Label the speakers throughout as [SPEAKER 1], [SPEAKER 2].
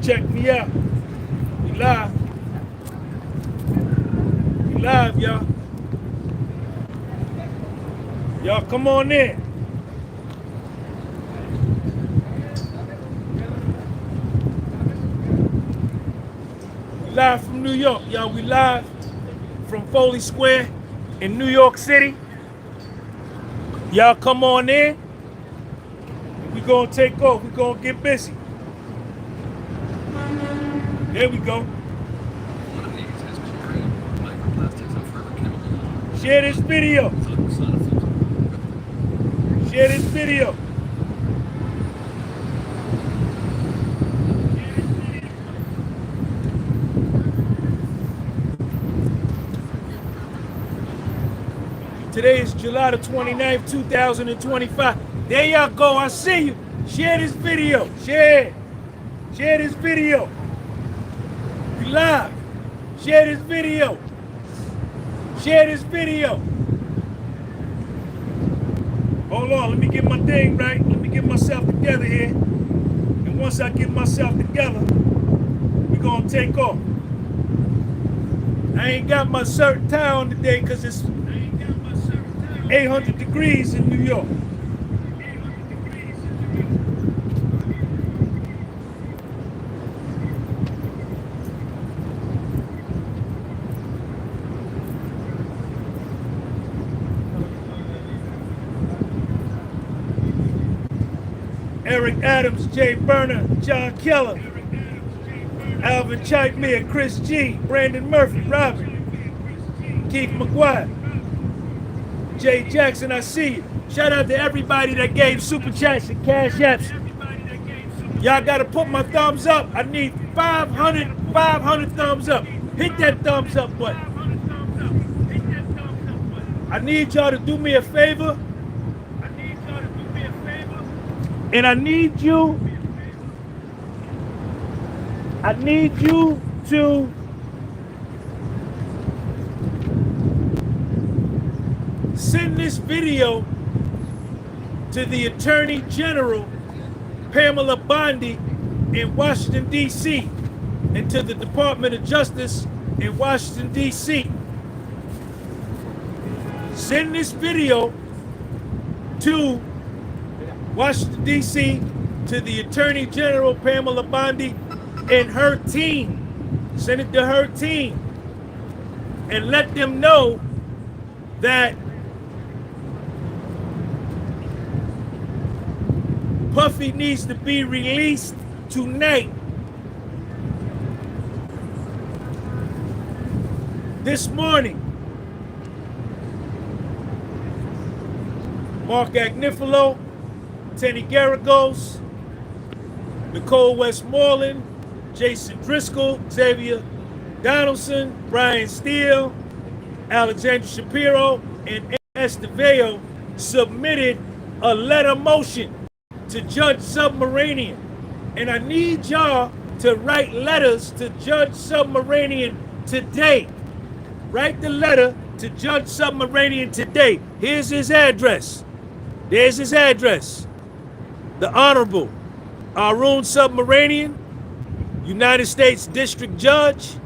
[SPEAKER 1] Check me out. We live. We live, y'all. Y'all come on in. We live from New York, y'all. We live from Foley Square in New York City. Y'all come on in. We gonna take off. We gonna get busy. There we go. Share this video. Share this video. Today is July the 29th, 2025. There y'all go. I see you. Share this video. Share. Share this video. We live. Share this video. Share this video. Hold on. Let me get my thing right. Let me get myself together here. And once I get myself together, we're going to take off. I ain't got my shirt and tie on today because it's 800 degrees in New York. Eric Adams, Jay Berner, John Keller, Alvin Chightmere, Chris G, Brandon Murphy, Robin, Keith McGuire, Jay Jackson, I see you. Shout out to everybody that gave super chats and cash apps. Y'all gotta put my thumbs up. I need 500 thumbs up. Hit that thumbs up button. I need y'all to do me a favor. And I need you to send this video to the Attorney General, Pamela Bondi, in Washington, D.C., and to the Department of Justice in Washington, D.C. Send this video to Washington, D.C., to the Attorney General, Pamela Bondi, and her team. Send it to her team. And let them know that Puffy needs to be released tonight. This morning, Mark Agnifilo, Tenny Garagos, Nicole Westmoreland, Jason Driscoll, Xavier Donaldson, Brian Steele, Alexandra Shapiro, and Esteveo submitted a letter motion to Judge Submarinian. And I need y'all to write letters to Judge Submarinian today. Write the letter to Judge Submarinian today. Here's his address. There's his address. The Honorable Arun Submarinian, United States District Judge,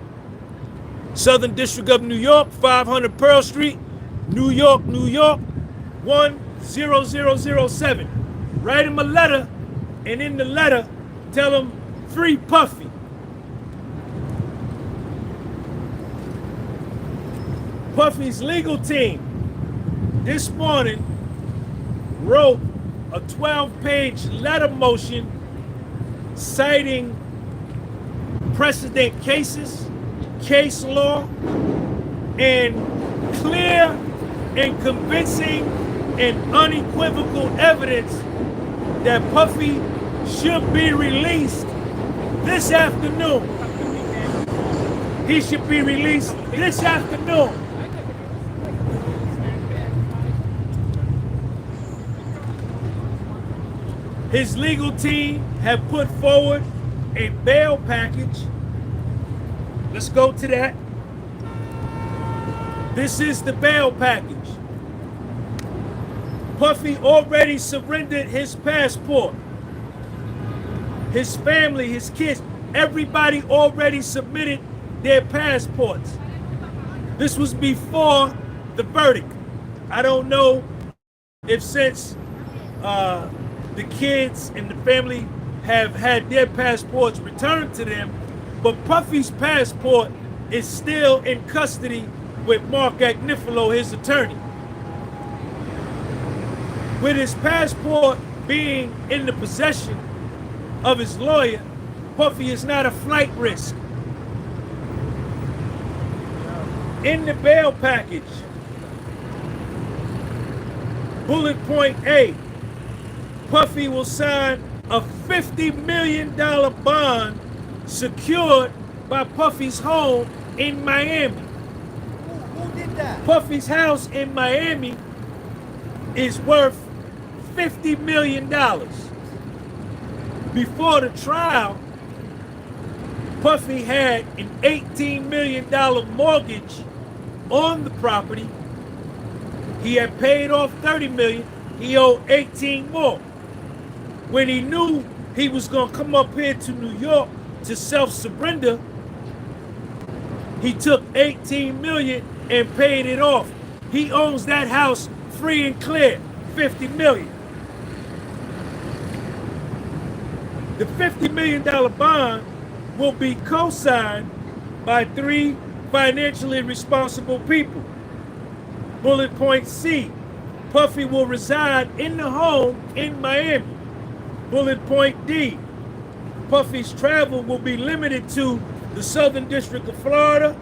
[SPEAKER 1] Southern District of New York, 500 Pearl Street, New York, New York, 10007. Write him a letter, and in the letter, tell him, free Puffy. Puffy's legal team this morning wrote a 12-page letter motion citing precedent cases, case law, and clear and convincing and unequivocal evidence that Puffy should be released this afternoon. He should be released this afternoon. His legal team have put forward a bail package. Let's go to that. This is the bail package. Puffy already surrendered his passport. His family, his kids, everybody already submitted their passports. This was before the verdict. I don't know if since the kids and the family have had their passports returned to them, but Puffy's passport is still in custody with Mark Agnifilo, his attorney. With his passport being in the possession of his lawyer, Puffy is not a flight risk. In the bail package, bullet point A, Puffy will sign a $50 million bond secured by Puffy's home in Miami.
[SPEAKER 2] Who did that?
[SPEAKER 1] Puffy's house in Miami is worth $50 million. Before the trial, Puffy had an $18 million mortgage on the property. He had paid off $30 million. He owed 18 more. When he knew he was going to come up here to New York to self-surrender, he took 18 million and paid it off. He owns that house free and clear, 50 million. The $50 million bond will be co-signed by 3 financially responsible people. Bullet point C, Puffy will reside in the home in Miami. Bullet point D, Puffy's travel will be limited to the Southern District of Florida,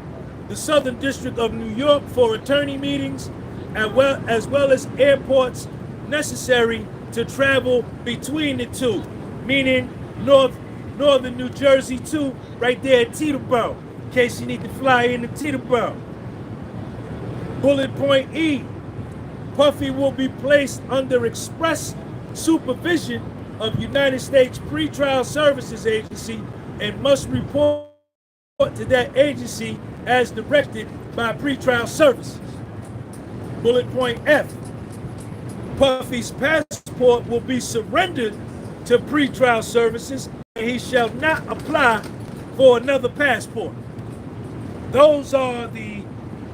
[SPEAKER 1] the Southern District of New York for attorney meetings, as well as airports necessary to travel between the two, meaning northern New Jersey too, right there at Teterboro, in case you need to fly into Teterboro. Bullet point E, Puffy will be placed under express supervision of United States Pretrial Services Agency and must report to that agency as directed by pretrial services. Bullet point F, Puffy's passport will be surrendered to pretrial services and he shall not apply for another passport. Those are the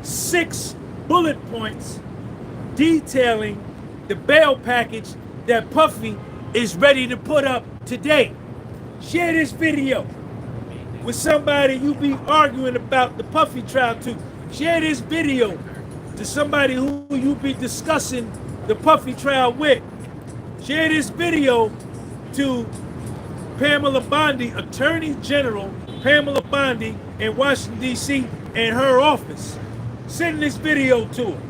[SPEAKER 1] 6 bullet points detailing the bail package that Puffy is ready to put up today. Share this video with somebody you be arguing about the Puffy trial to. Share this video to somebody who you be discussing the Puffy trial with. Share this video to Pamela Bondi, Attorney General Pamela Bondi in Washington, D.C. and her office. Send this video to her.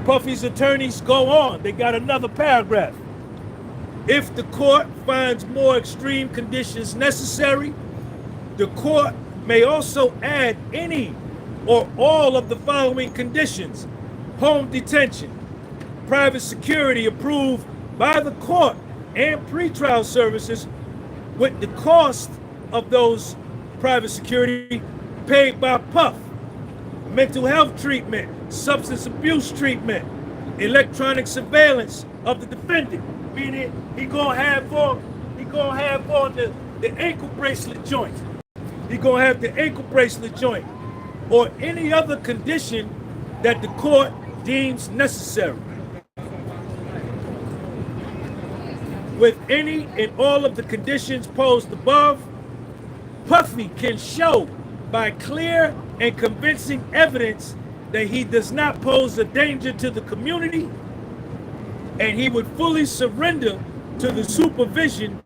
[SPEAKER 1] Puffy's attorneys go on. They got another paragraph. If the court finds more extreme conditions necessary, the court may also add any or all of the following conditions: home detention, private security approved by the court and pretrial services, with the cost of those private security paid by Puff, mental health treatment, substance abuse treatment, electronic surveillance of the defendant, meaning he gonna have on the ankle bracelet joint. He gonna have the ankle bracelet joint, or any other condition that the court deems necessary. With any and all of the conditions posed above, Puffy can show by clear and convincing evidence that he does not pose a danger to the community, and he would fully surrender to the supervision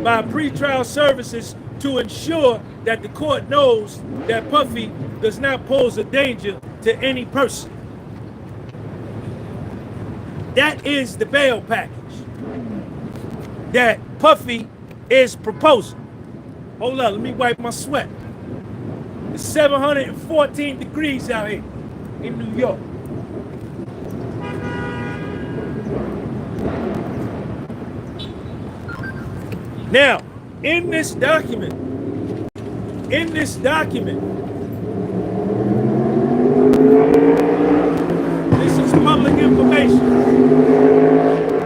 [SPEAKER 1] by pretrial services to ensure that the court knows that Puffy does not pose a danger to any person. That is the bail package that Puffy is proposing. Hold on, let me wipe my sweat. It's 714 degrees out here in New York. Now, in this document, this is public information.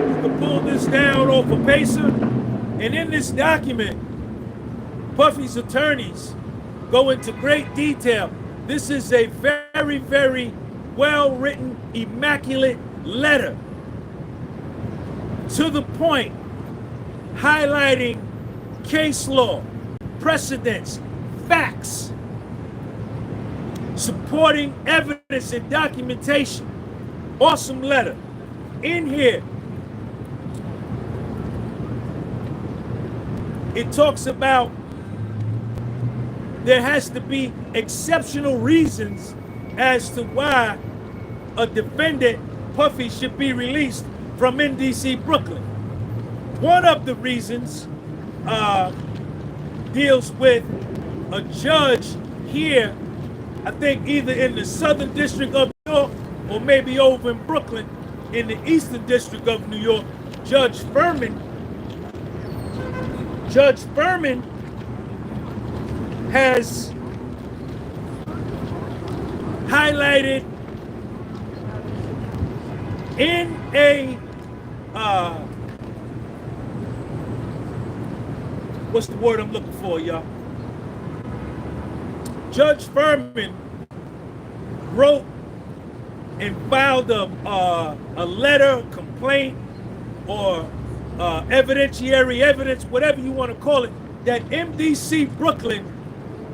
[SPEAKER 1] You can pull this down off a pacer And in this document, Puffy's attorneys go into great detail. This is a very, very well-written, immaculate letter, to the point, highlighting case law, precedents, facts, supporting evidence and documentation. Awesome letter. In here, it talks about there has to be exceptional reasons as to why a defendant, Puffy, should be released from NDC Brooklyn. One of the reasons deals with a judge here, I think either in the Southern District of New York or maybe over in Brooklyn in the Eastern District of New York, Judge Furman has highlighted in a what's the word I'm looking for, y'all? Judge Furman wrote and filed a letter, complaint, or evidentiary evidence, whatever you want to call it, that MDC Brooklyn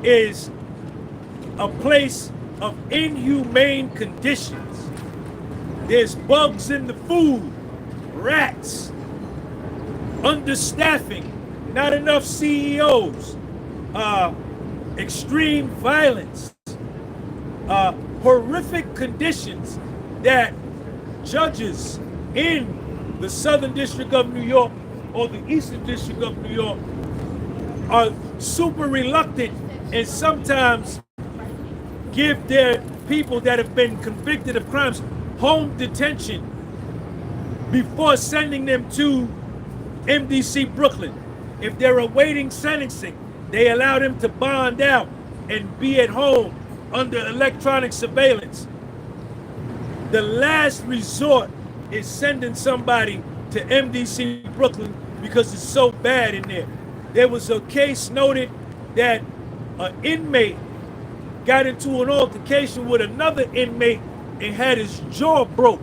[SPEAKER 1] is a place of inhumane conditions. There's bugs in the food, rats, understaffing, not enough CEOs, extreme violence, horrific conditions that judges in the Southern District of New York or the Eastern District of New York are super reluctant and sometimes give their people that have been convicted of crimes home detention before sending them to MDC Brooklyn. If they're awaiting sentencing, they allow them to bond out and be at home under electronic surveillance. The last resort is sending somebody to MDC Brooklyn because it's so bad in there. There was a case noted that an inmate got into an altercation with another inmate and had his jaw broke.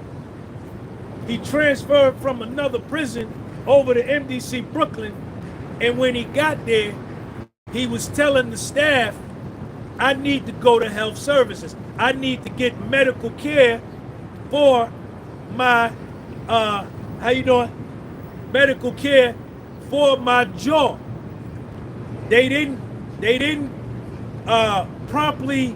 [SPEAKER 1] He transferred from another prison over to MDC Brooklyn, and when he got there, he was telling the staff, I need to go to health services. I need to get medical care for my, how you doing? Medical care for my jaw. They didn't promptly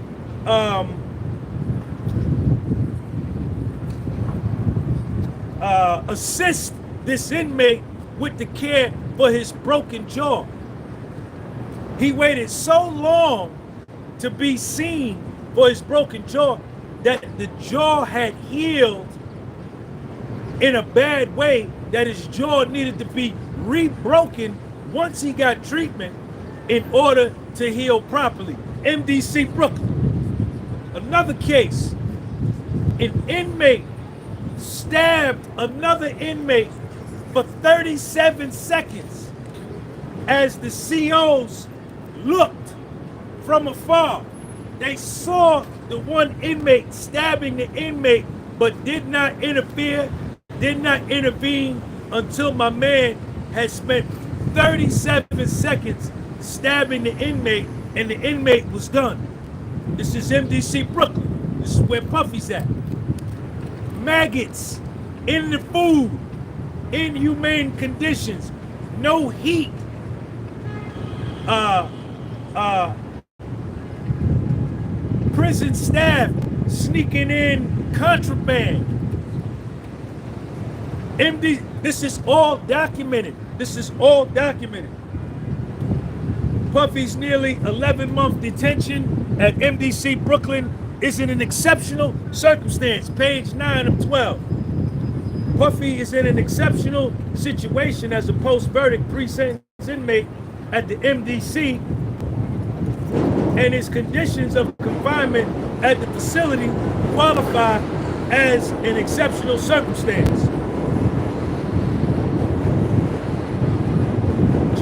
[SPEAKER 1] assist this inmate with the care for his broken jaw. He waited so long to be seen for his broken jaw that the jaw had healed in a bad way, that his jaw needed to be rebroken once he got treatment in order to heal properly. MDC Brooklyn. Another case, an inmate stabbed another inmate for 37 seconds as the COs looked from afar. They saw the one inmate stabbing the inmate, but did not interfere, did not intervene until my man had spent 37 seconds stabbing the inmate, and the inmate was done. This is MDC Brooklyn. This is where Puffy's at. Maggots in the food, inhumane conditions, no heat, prison staff sneaking in contraband. This is all documented. This is all documented. Puffy's nearly 11-month detention at MDC Brooklyn is in an exceptional circumstance. Page 9 of 12. Puffy is in an exceptional situation as a post-verdict pre-sentence inmate at the MDC, and his conditions of confinement at the facility qualify as an exceptional circumstance.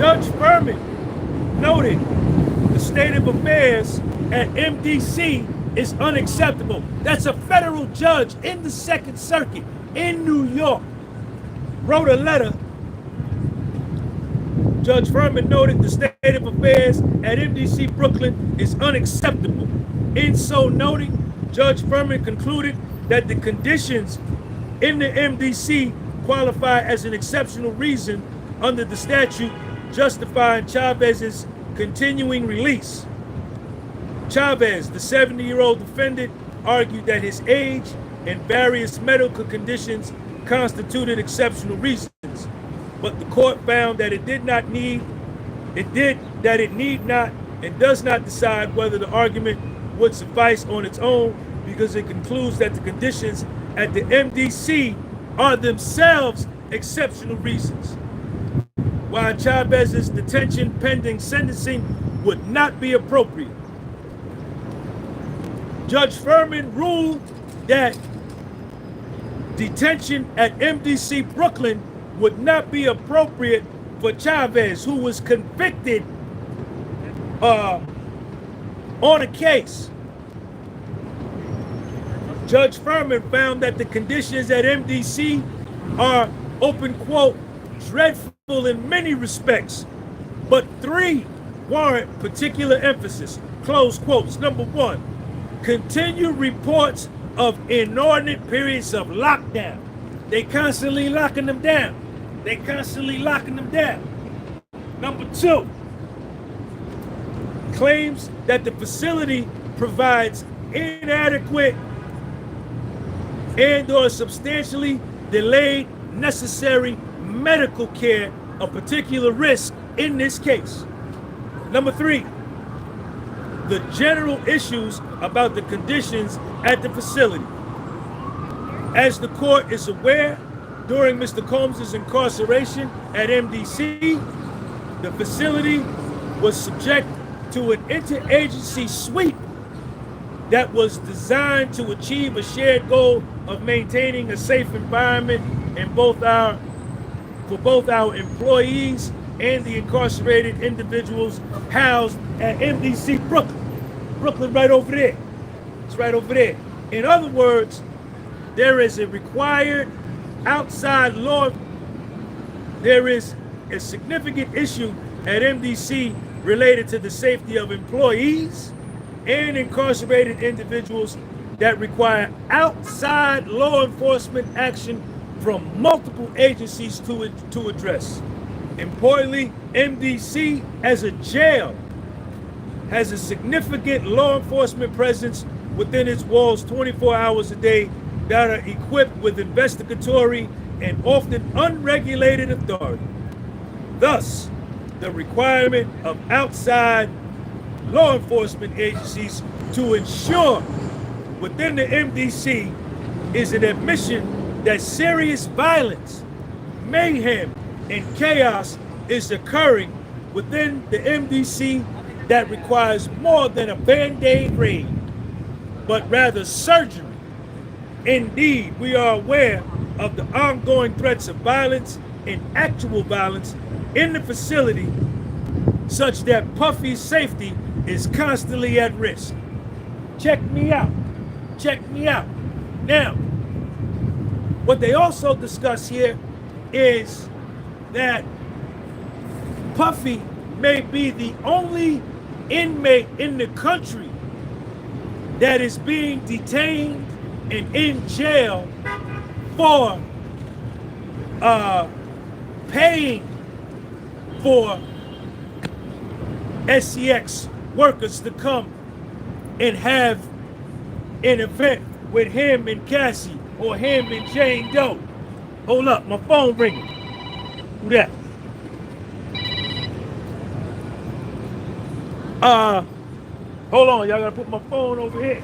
[SPEAKER 1] Judge Furman noted the state of affairs at MDC is unacceptable. That's a federal judge in the Second Circuit in New York. Wrote a letter. Judge Furman noted the state of affairs at MDC Brooklyn is unacceptable. In so noting, Judge Furman concluded that the conditions in the MDC qualify as an exceptional reason under the statute justifying Chavez's continuing release. Chavez, the 70-year-old defendant, argued that his age and various medical conditions constituted exceptional reasons, but the court found that it need not and does not decide whether the argument would suffice on its own because it concludes that the conditions at the MDC are themselves exceptional reasons. While Chavez's detention pending sentencing would not be appropriate, Judge Furman ruled that detention at MDC Brooklyn would not be appropriate for Chavez, who was convicted on a case. Judge Furman found that the conditions at MDC are, open quote, dreadful in many respects, but three warrant particular emphasis, close quotes. Number one, continued reports of inordinate periods of lockdown. They constantly locking them down. Number two, claims that the facility provides inadequate and or substantially delayed necessary medical care of particular risk in this case. Number three, the general issues about the conditions at the facility. As the court is aware, during Mr. Combs' incarceration at MDC, the facility was subject to an interagency sweep that was designed to achieve a shared goal of maintaining a safe environment for both our employees and the incarcerated individuals housed at MDC Brooklyn. Brooklyn right over there. It's right over there. In other words, there is a required outside law. There is a significant issue at MDC related to the safety of employees and incarcerated individuals that require outside law enforcement action from multiple agencies to address. Importantly, MDC as a jail has a significant law enforcement presence within its walls 24 hours a day that are equipped with investigatory and often unregulated authority. Thus, the requirement of outside law enforcement agencies to ensure within the MDC is an admission that serious violence, mayhem, and chaos is occurring within the MDC that requires more than a Band-Aid raid, but rather surgery. Indeed, we are aware of the ongoing threats of violence and actual violence in the facility, such that Puffy's safety is constantly at risk. Check me out. Now, what they also discuss here is that Puffy may be the only inmate in the country that is being detained and in jail for paying for SCX workers to come and have an event with him and Cassie or him and Jane Doe. Hold up, my phone ringing. Who that? Hold on, y'all gotta put my phone over here.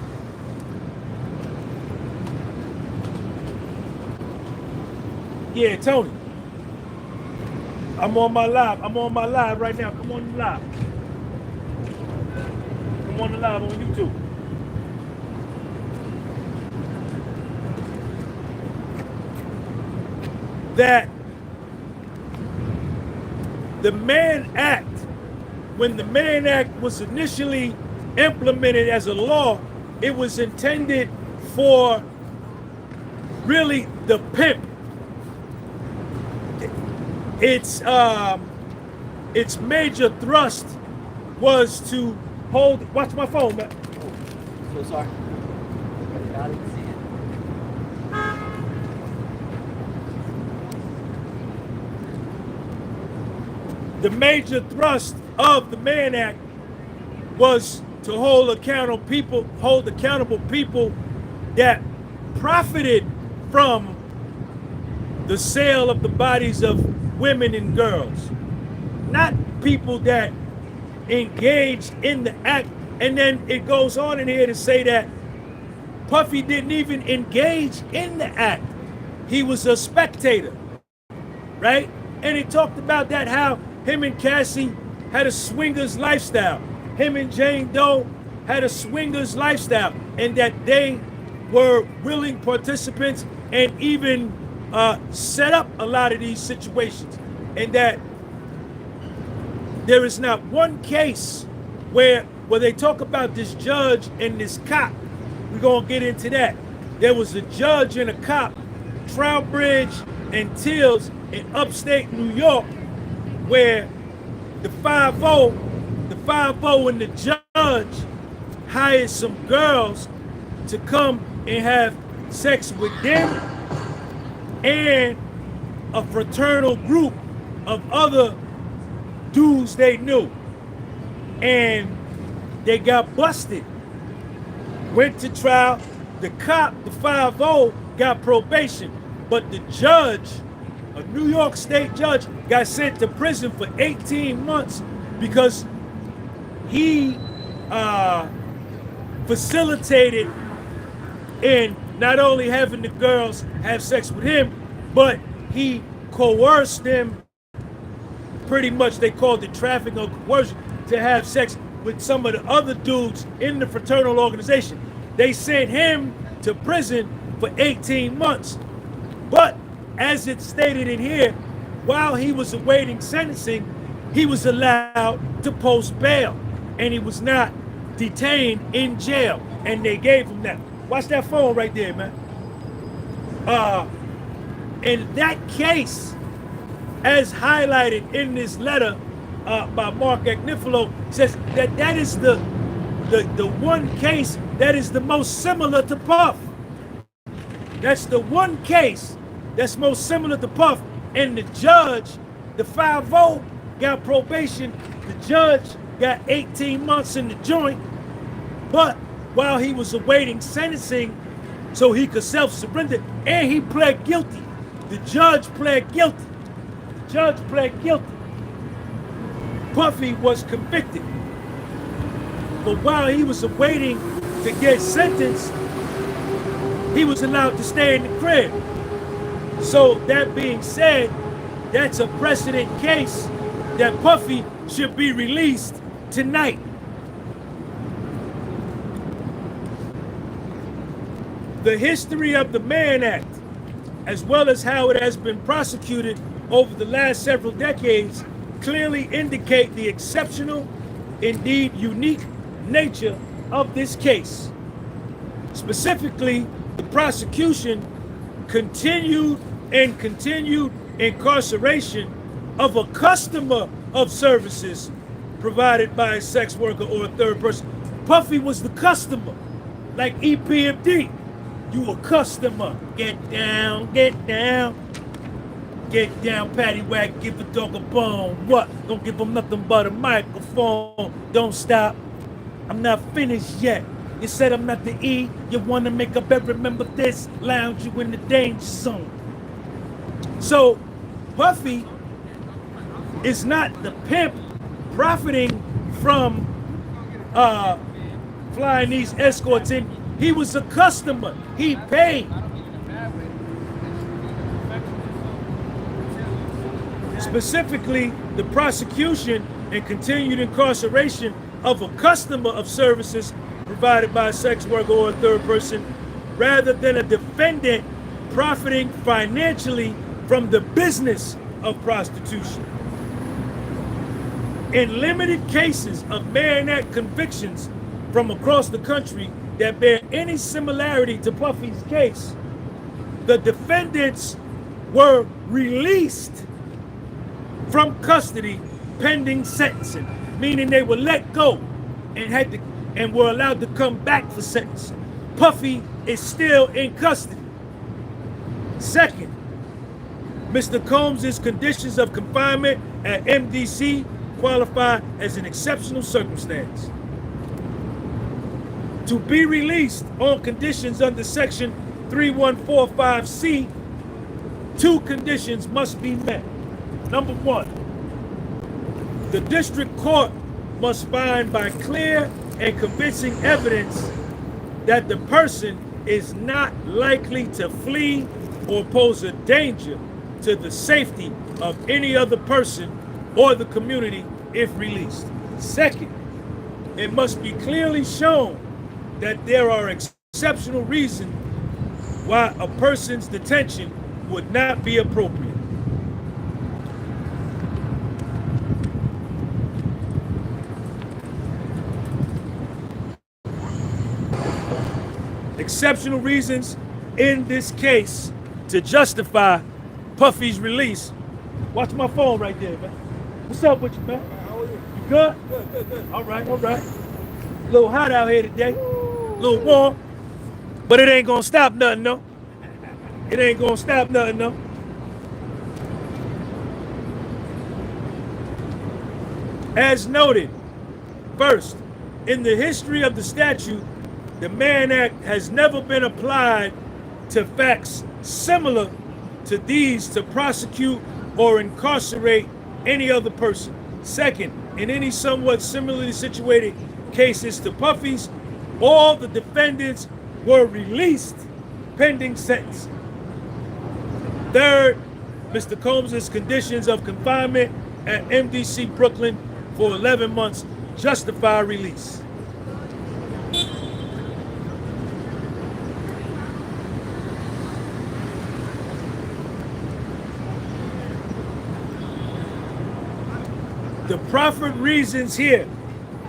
[SPEAKER 1] Yeah, Tony. I'm on my live right now. Come on the live. Come on the live on YouTube. the Mann Act, when the Mann Act was initially implemented as a law, it was intended for really the pimp. Its major thrust was to hold. Watch my phone, man.
[SPEAKER 2] So sorry. I didn't see it.
[SPEAKER 1] The major thrust of the Mann Act was to hold accountable people that profited from the sale of the bodies of women and girls, not people that engaged in the act. And then it goes on in here to say that Puffy didn't even engage in the act. He was a spectator, right? And it talked about that, how him and Cassie had a swingers lifestyle. Him and Jane Doe had a swingers lifestyle, and that they were willing participants and even set up a lot of these situations. And that there is not one case where they talk about this judge and this cop. We're gonna get into that. There was a judge and a cop, Trowbridge and Tills in upstate New York, where the 5-0 and the judge hired some girls to come and have sex with them and a fraternal group of other dudes they knew. And they got busted. Went to trial. The cop, the 5-0, got probation. But the judge, a New York State judge, got sent to prison for 18 months because he facilitated in not only having the girls have sex with him, but he coerced them, pretty much they called it trafficking or coercion, to have sex with some of the other dudes in the fraternal organization. They sent him to prison for 18 months. But as it's stated in here, while he was awaiting sentencing, he was allowed to post bail and he was not detained in jail, and they gave him that. Watch that phone right there, man. In that case, as highlighted in this letter by Mark Agnifilo, says that that is the one case that is the most similar to Puff. That's the one case that's most similar to Puff. And the judge, the 5-0, got probation. The judge got 18 months in the joint. But while he was awaiting sentencing, so he could self-surrender, and he pled guilty. The judge pled guilty. The judge pled guilty. Puffy was convicted. But while he was awaiting to get sentenced, he was allowed to stay in the crib. So that being said, that's a precedent case that Puffy should be released tonight. The history of the Mann Act, as well as how it has been prosecuted over the last several decades, clearly indicate the exceptional, indeed unique nature of this case. Specifically, the prosecution continued incarceration of a customer of services provided by a sex worker or a third person. Puffy was the customer, like EPMD. You a customer. Get down, paddywhack, give a dog a bone. What? Don't give him nothing but a microphone. Don't stop. I'm not finished yet. You said I'm not the E. You want to make a bet, remember this. Lounge you in the danger zone. So, Puffy is not the pimp profiting from flying these escorts in. He was a customer. He paid. Specifically, the prosecution and continued incarceration of a customer of services provided by a sex worker or a third person, rather than a defendant profiting financially from the business of prostitution. In limited cases of Mann Act convictions from across the country that bear any similarity to Puffy's case, the defendants were released from custody pending sentencing, meaning they were let go and were allowed to come back for sentencing. Puffy is still in custody. Second, Mr. Combs' conditions of confinement at MDC qualify as an exceptional circumstance. To be released on conditions under Section 3145C, two conditions must be met. Number one, the district court must find by clear and convincing evidence that the person is not likely to flee or pose a danger to the safety of any other person or the community if released. Second, it must be clearly shown that there are exceptional reasons why a person's detention would not be appropriate. Exceptional reasons in this case to justify Puffy's release. Watch my phone right there, man. What's up with you, man?
[SPEAKER 2] How are you?
[SPEAKER 1] You good?
[SPEAKER 2] Good.
[SPEAKER 1] All right. A little hot out here today. A little warm. But it ain't gonna stop nothing, though. It ain't gonna stop nothing, though. As noted, first, in the history of the statute, the Mann Act has never been applied to facts similar to these to prosecute or incarcerate any other person. Second, in any somewhat similarly situated cases to Puffy's, all the defendants were released pending sentence. Third, Mr. Combs' conditions of confinement at MDC Brooklyn for 11 months justify release. The proffered reasons here,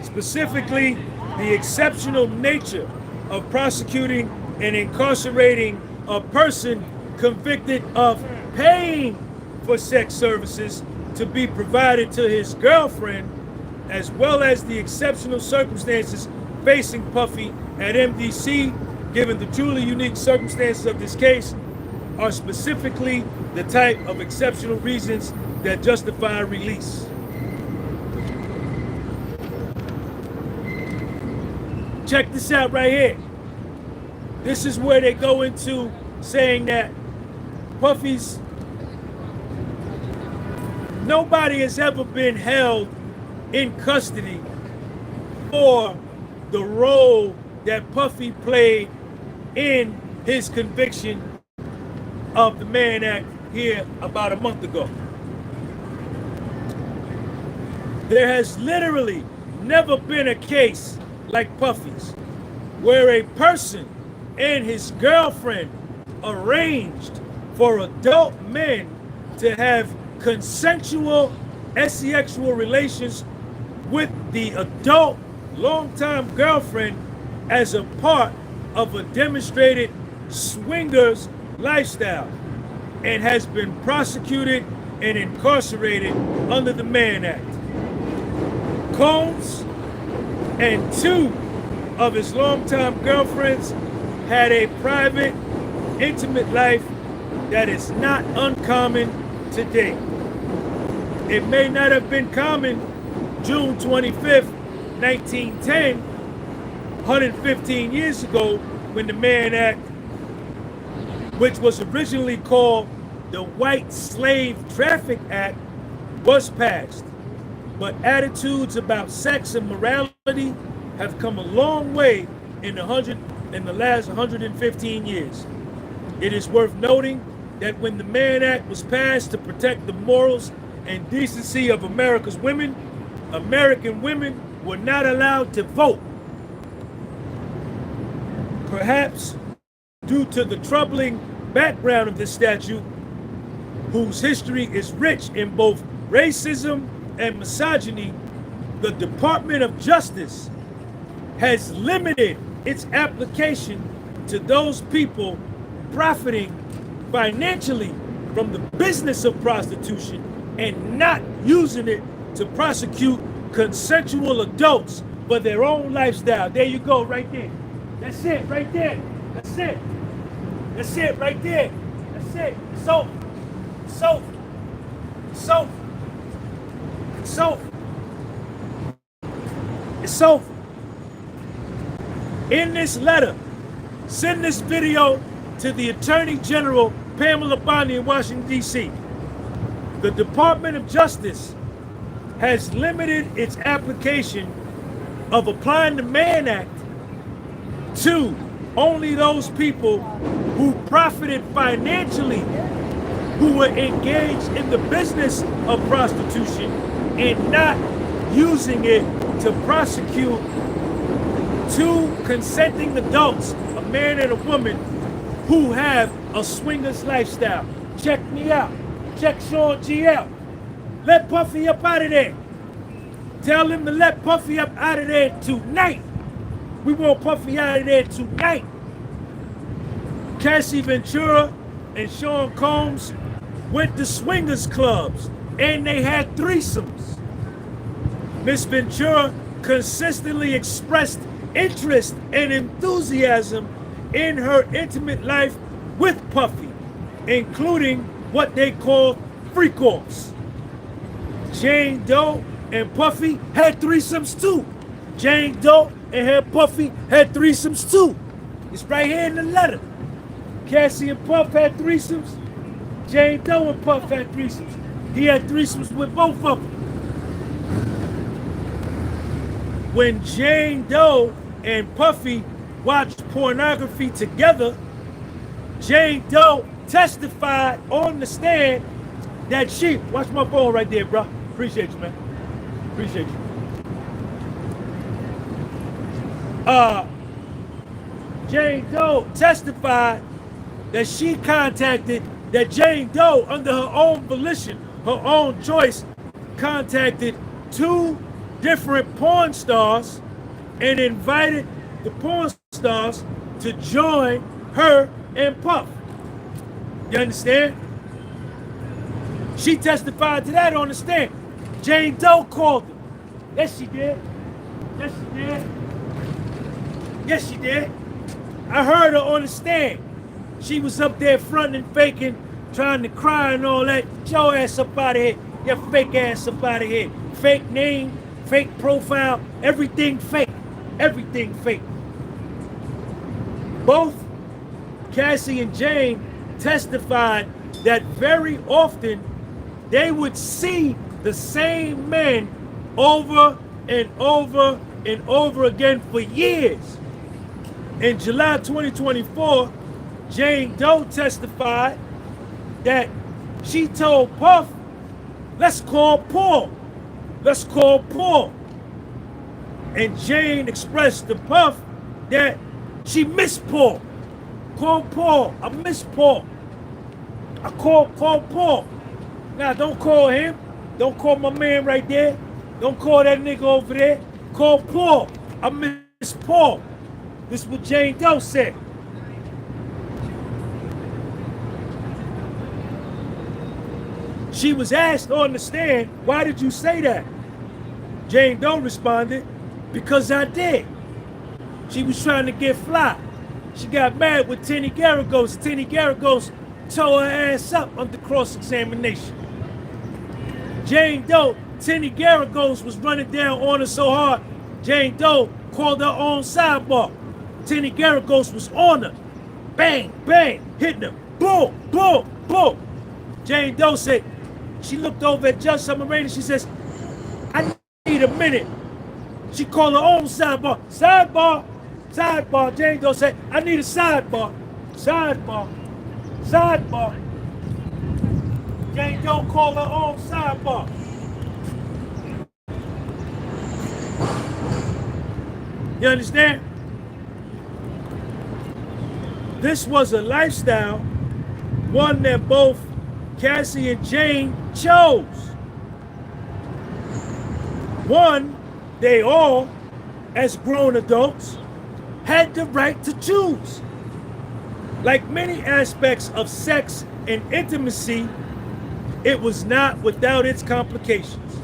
[SPEAKER 1] specifically the exceptional nature of prosecuting and incarcerating a person convicted of paying for sex services to be provided to his girlfriend, as well as the exceptional circumstances facing Puffy at MDC, given the truly unique circumstances of this case, are specifically the type of exceptional reasons that justify release. Check this out right here. This is where they go into saying that Puffy's, nobody has ever been held in custody for the role that Puffy played in his conviction of the Mann Act here about a month ago. There has literally never been a case like Puffy's, where a person and his girlfriend arranged for adult men to have consensual sexual relations with the adult longtime girlfriend as a part of a demonstrated swingers lifestyle, and has been prosecuted and incarcerated under the Mann Act. Combs and two of his longtime girlfriends had a private, intimate life that is not uncommon today. It may not have been common June 25th, 1910, 115 years ago, when the Mann Act, which was originally called the White Slave Traffic Act, was passed. But attitudes about sex and morality have come a long way in the last 115 years. It is worth noting that when the Mann Act was passed to protect the morals and decency of America's women, American women were not allowed to vote. Perhaps due to the troubling background of this statute, whose history is rich in both racism and misogyny, the Department of Justice has limited its application to those people profiting financially from the business of prostitution and not using it to prosecute consensual adults for their own lifestyle. There you go, right there. That's it, right there. That's it. That's it, right there. That's it. It's over. It's over. It's over. It's over. It's over. In this letter, send this video to the Attorney General Pamela Bondi in Washington, D.C. The Department of Justice has limited its application of applying the Mann Act to only those people who profited financially, who were engaged in the business of prostitution and not using it to prosecute two consenting adults, a man and a woman, who have a swingers lifestyle. Check me out. Check Sean G out. Let Puffy up out of there. Tell him to let Puffy up out of there tonight. We want Puffy out of there tonight. Cassie Ventura and Sean Combs went to swingers clubs and they had threesomes. Miss Ventura consistently expressed interest and enthusiasm in her intimate life with Puffy, including what they call freak-offs. Jane Doe and Puffy had threesomes too. Jane Doe and her Puffy had threesomes too. It's right here in the letter. Cassie and Puff had threesomes. Jane Doe and Puff had threesomes. He had threesomes with both of them. When Jane Doe and Puffy watched pornography together, Jane Doe testified on the stand that she, watch my phone right there, bro. Appreciate you, man. Appreciate you. Jane Doe testified that she contacted, that Jane Doe, under her own volition, her own choice, contacted two different porn stars and invited the porn stars to join her and Puff. You understand? She testified to that on the stand. Jane Doe called them. Yes, she did. Yes, she did. Yes, she did. I heard her on the stand. She was up there fronting and faking, trying to cry and all that. Get your ass up out of here. Your fake ass up out of here. Fake name, fake profile, everything fake. Everything fake. Both Cassie and Jane testified that very often they would see the same men over and over and over again for years. In July 2024, Jane Doe testified that she told Puff, let's call Paul. Let's call Paul. And Jane expressed to Puff that she missed Paul. Call Paul. I miss Paul. I call Paul. Now, don't call him. Don't call my man right there. Don't call that nigga over there. Call Paul. I miss Paul. This is what Jane Doe said. She was asked on the stand, why did you say that? Jane Doe responded, because I did. She was trying to get fly. She got mad with Tenny Garagos. Tenny Garagos tore her ass up under cross-examination. Jane Doe, Tenny Garagos was running down on her so hard, Jane Doe called her own sidebar. Tenny Garagos was on her. Bang, bang, hitting her. Boom, boom, boom. Jane Doe said, she looked over at Judge Summer and she says, I need a minute. She called her own sidebar. Sidebar, sidebar. Jane Doe said, I need a sidebar. Sidebar, sidebar. Jane Doe called her own sidebar. You understand? This was a lifestyle, one that both Cassie and Jane chose. One they all, as grown adults, had the right to choose. Like many aspects of sex and intimacy, it was not without its complications.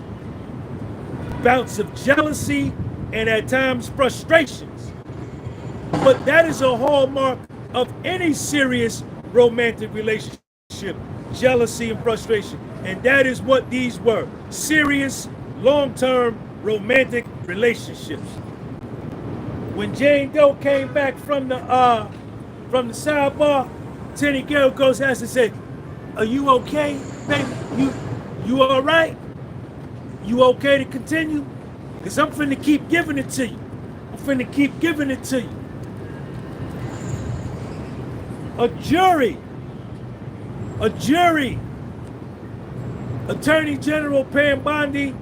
[SPEAKER 1] Bouts of jealousy and at times frustrations. But that is a hallmark of any serious romantic relationship, jealousy and frustration. And that is what these were, serious, long-term romantic relationships. When Jane Doe came back from the sidebar, Tenny Garrett goes asked and said, "Are you okay, baby? You all right? You okay to continue? Because I'm finna keep giving it to you. I'm finna keep giving it to you." A jury, Attorney General Pam Bondi,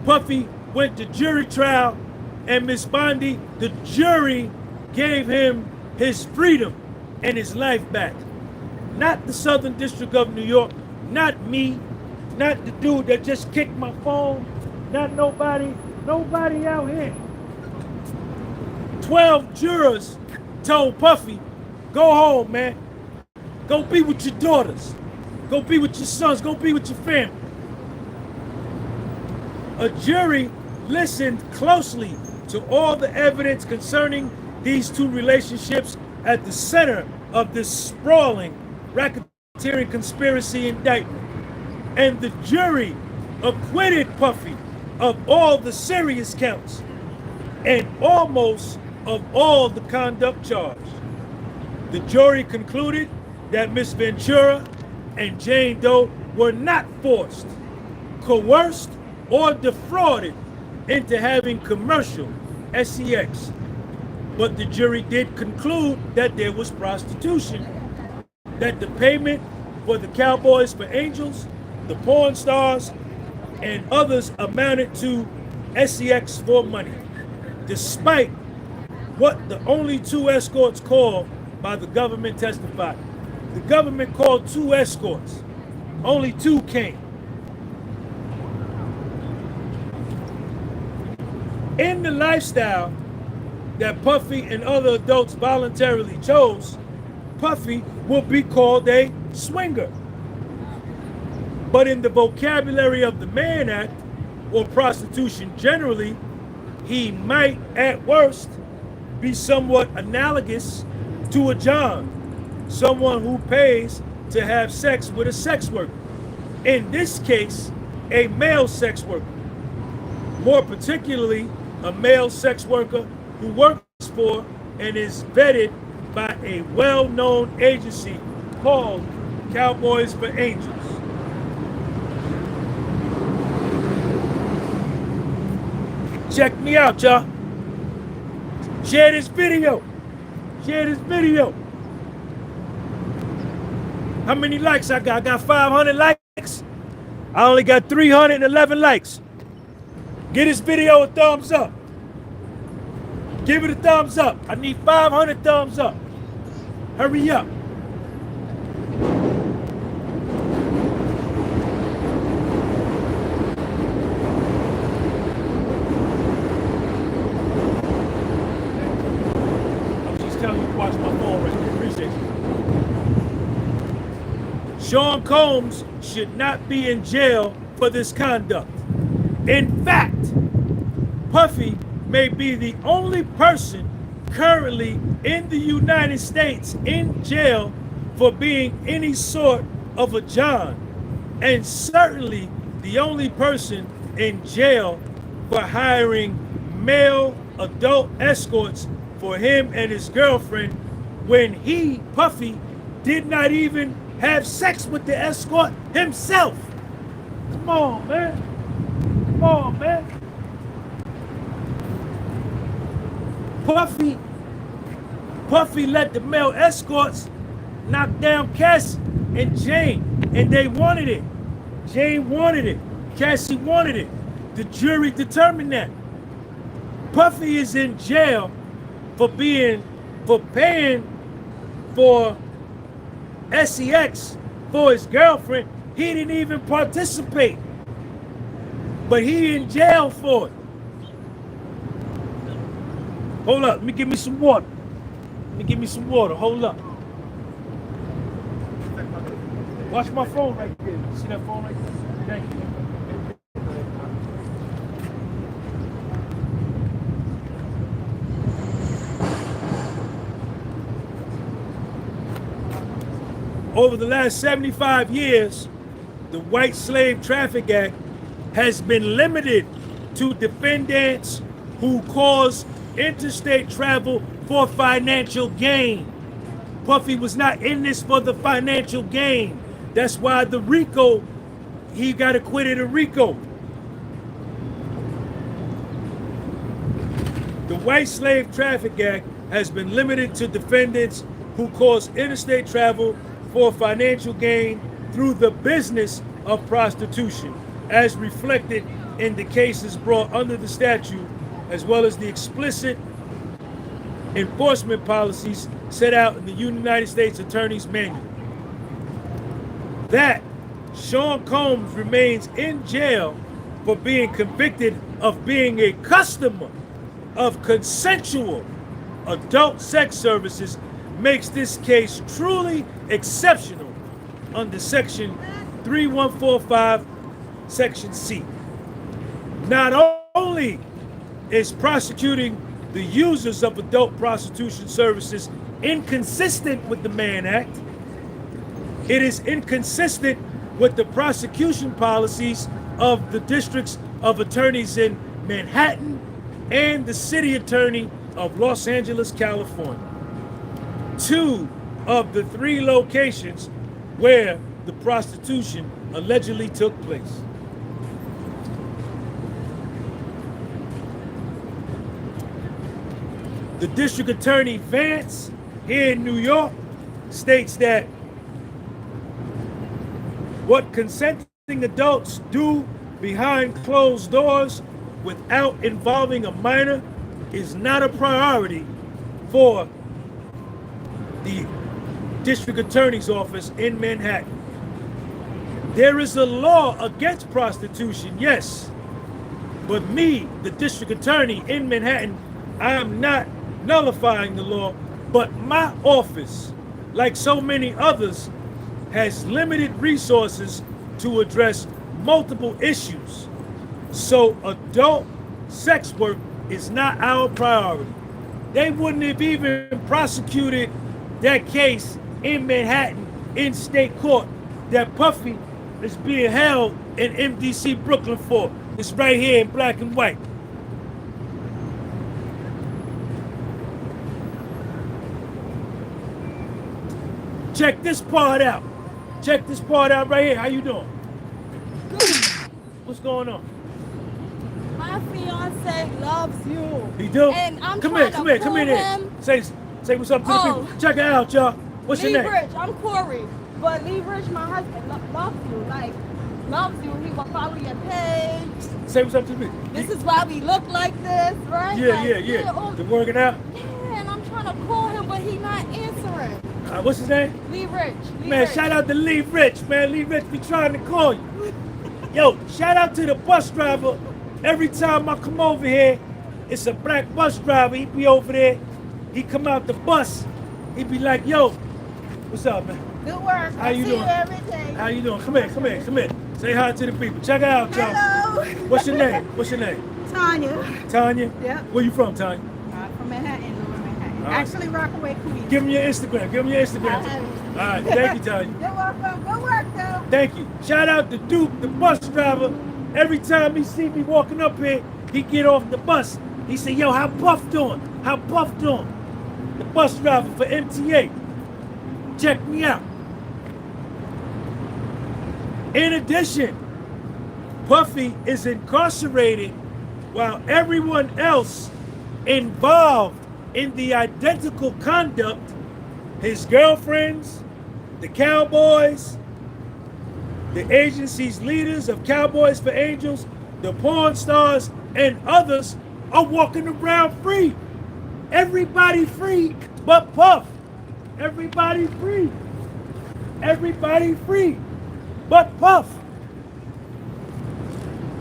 [SPEAKER 1] Puffy went to jury trial, and Miss Bondi, the jury gave him his freedom and his life back. Not the Southern District of New York, not me, not the dude that just kicked my phone, not nobody out here. 12 jurors told Puffy, "Go home, man. Go be with your daughters. Go be with your sons. Go be with your family." A jury listened closely to all the evidence concerning these two relationships at the center of this sprawling racketeering conspiracy indictment. And the jury acquitted Puffy of all the serious counts and almost of all the conduct charged. The jury concluded that Miss Ventura and Jane Doe were not forced, coerced, or defrauded into having commercial sex. But the jury did conclude that there was prostitution, that the payment for the Cowboys for Angels, the porn stars, and others amounted to sex for money, despite what the only two escorts called by the government testified. The government called 2 escorts. Only 2 came. In the lifestyle that Puffy and other adults voluntarily chose, Puffy will be called a swinger. But in the vocabulary of the Mann Act, or prostitution generally, he might, at worst, be somewhat analogous to a John, someone who pays to have sex with a sex worker. In this case, a male sex worker. More particularly, a male sex worker who works for and is vetted by a well-known agency called Cowboys for Angels. Check me out, y'all. Share this video. Share this video. How many likes I got? I got 500 likes. I only got 311 likes. Give this video a thumbs up. Give it a thumbs up. I need 500 thumbs up. Hurry up. I'm just telling you to watch my phone right there. Appreciate you. Sean Combs should not be in jail for this conduct. In fact, Puffy may be the only person currently in the United States in jail for being any sort of a John, and certainly the only person in jail for hiring male adult escorts for him and his girlfriend when he, Puffy, did not even have sex with the escort himself. Come on, man. Come on, man. Puffy let the male escorts knock down Cassie and Jane, and they wanted it. Jane wanted it. Cassie wanted it. The jury determined that. Puffy is in jail for paying for sex for his girlfriend. He didn't even participate, but he in jail for it. Hold up. Let me give me some water. Hold up. Watch my phone right there. You see that phone right there? Thank you. Over the last 75 years, the White Slave Traffic Act has been limited to defendants who cause interstate travel for financial gain. Puffy was not in this for the financial gain. That's why the RICO, he got acquitted of RICO. The White Slave Traffic Act has been limited to defendants who cause interstate travel for financial gain through the business of prostitution, as reflected in the cases brought under the statute, as well as the explicit enforcement policies set out in the United States Attorney's Manual. That Sean Combs remains in jail for being convicted of being a customer of consensual adult sex services makes this case truly exceptional under Section 3145, Section C. Not only is prosecuting the users of adult prostitution services inconsistent with the Mann Act, it is inconsistent with the prosecution policies of the districts of attorneys in Manhattan and the city attorney of Los Angeles, California. 2 of the 3 locations where the prostitution allegedly took place. The District Attorney Vance here in New York states that what consenting adults do behind closed doors without involving a minor is not a priority for the District Attorney's Office in Manhattan. There is a law against prostitution, yes, but me, the District Attorney in Manhattan, I am not nullifying the law, but my office, like so many others, has limited resources to address multiple issues. So adult sex work is not our priority. They wouldn't have even prosecuted that case in Manhattan in state court that Puffy is being held in MDC Brooklyn for. It's right here in black and white. Check this part out. Check this part out right here. How you doing?
[SPEAKER 3] Good.
[SPEAKER 1] What's going on?
[SPEAKER 3] My fiance loves you.
[SPEAKER 1] He do?
[SPEAKER 3] And I'm
[SPEAKER 1] come
[SPEAKER 3] trying
[SPEAKER 1] here,
[SPEAKER 3] to
[SPEAKER 1] come
[SPEAKER 3] pull
[SPEAKER 1] here.
[SPEAKER 3] him.
[SPEAKER 1] Say what's up to the people. Check it out, y'all. What's
[SPEAKER 3] Lee
[SPEAKER 1] your name?
[SPEAKER 3] Rich, I'm Corey. But Lee Rich, my husband, loves you. Like, loves you. He will follow your page.
[SPEAKER 1] Say what's up to me.
[SPEAKER 3] This is why we look like this, right?
[SPEAKER 1] Yeah,
[SPEAKER 3] like,
[SPEAKER 1] yeah. Been working out?
[SPEAKER 3] Yeah, and I'm trying to call him, but he's not answering.
[SPEAKER 1] What's his name?
[SPEAKER 3] Lee Rich.
[SPEAKER 1] Man, shout out to Lee Rich, man. Lee Rich be trying to call you. Yo, shout out to the bus driver. Every time I come over here, it's a black bus driver. He be over there. He come out the bus. He be like, yo, what's up, man?
[SPEAKER 3] Good work.
[SPEAKER 1] How you
[SPEAKER 3] see
[SPEAKER 1] doing?
[SPEAKER 3] You every day.
[SPEAKER 1] How you doing? Come here. Say hi to the people. Check it out, y'all.
[SPEAKER 3] Hello.
[SPEAKER 1] What's your name?
[SPEAKER 3] Tanya.
[SPEAKER 1] Tanya?
[SPEAKER 3] Yeah.
[SPEAKER 1] Where you from, Tanya?
[SPEAKER 3] From Manhattan, Lower Manhattan.
[SPEAKER 1] All right.
[SPEAKER 3] Actually, Rockaway, Queens.
[SPEAKER 1] Give me your Instagram. All right, thank you, Tanya.
[SPEAKER 3] You're welcome. Good work, though.
[SPEAKER 1] Thank you. Shout out to Duke, the bus driver. Every time he see me walking up here, he get off the bus. He say, yo, how Puff doing? The bus driver for MTA. Check me out. In addition, Puffy is incarcerated while everyone else involved in the identical conduct, his girlfriends, the Cowboys, the agency's leaders of Cowboys for Angels, the porn stars, and others are walking around free. Everybody free but Puff. Everybody free but Puff.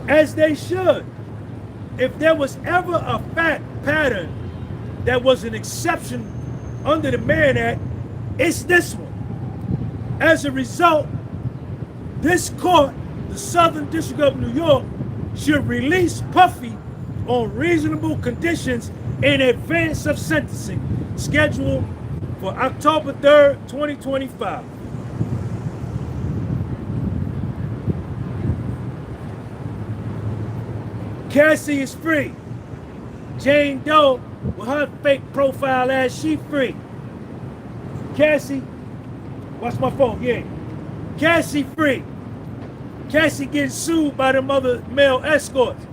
[SPEAKER 1] As they should. If there was ever a fact pattern that was an exception under the Mann Act, it's this one. As a result, this court, the Southern District of New York, should release Puffy on reasonable conditions in advance of sentencing, scheduled for October 3rd, 2025. Cassie is free. Jane Doe, with her fake profile ass, she free. Cassie, watch my phone, yeah. Cassie free. Cassie getting sued by them other male escorts.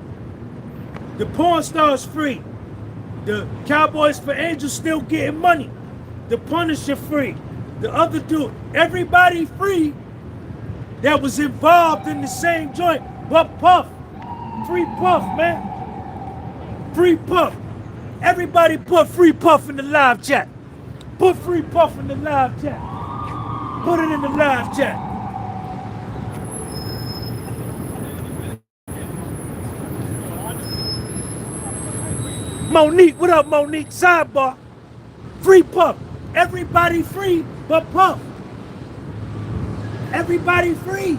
[SPEAKER 1] The porn star's free. The Cowboys for Angels still getting money. The Punisher free. The other dude, everybody free that was involved in the same joint. But Puff, free Puff, man. Free Puff. Everybody put free Puff in the live chat. Put free Puff in the live chat. Put it in the live chat. Monique, what up, Monique? Sidebar. Free Puff. Everybody free but Puff. Everybody free.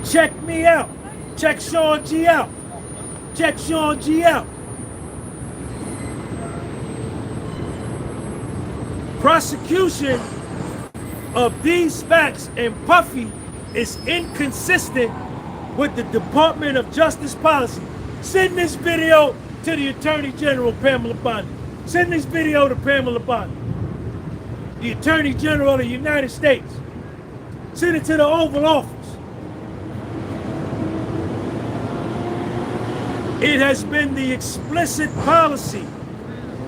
[SPEAKER 1] Check me out. Check Sean G out. Check Sean G out. Prosecution of these facts and Puffy is inconsistent with the Department of Justice policy. Send this video to the Attorney General, Pamela Bondi. Send this video to Pamela Bondi, the Attorney General of the United States. Send it to the Oval Office. It has been the explicit policy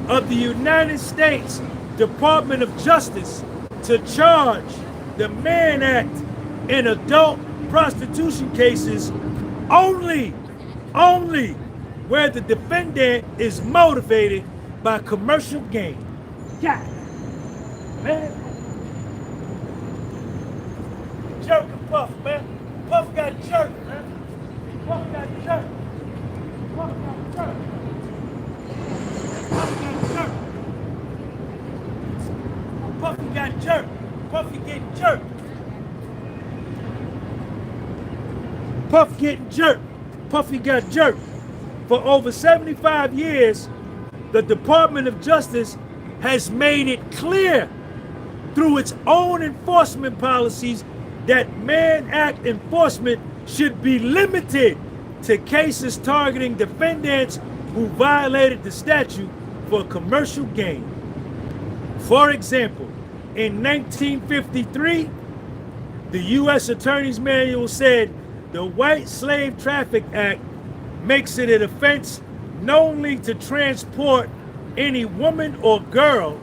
[SPEAKER 1] of the United States Department of Justice to charge the Mann Act in adult prostitution cases only where the defendant is motivated by commercial gain. God, man. Jerking Puff, man. Puff got jerked, man. Puff got jerked. Puff got jerked. Puff got jerked. Puffy got jerked. Puffy getting jerked. Puff getting jerked. Puffy got jerked. For over 75 years, the Department of Justice has made it clear through its own enforcement policies that Mann Act enforcement should be limited to cases targeting defendants who violated the statute for commercial gain. For example, in 1953, the U.S. Attorney's Manual said the White Slave Traffic Act makes it an offense knowingly to transport any woman or girl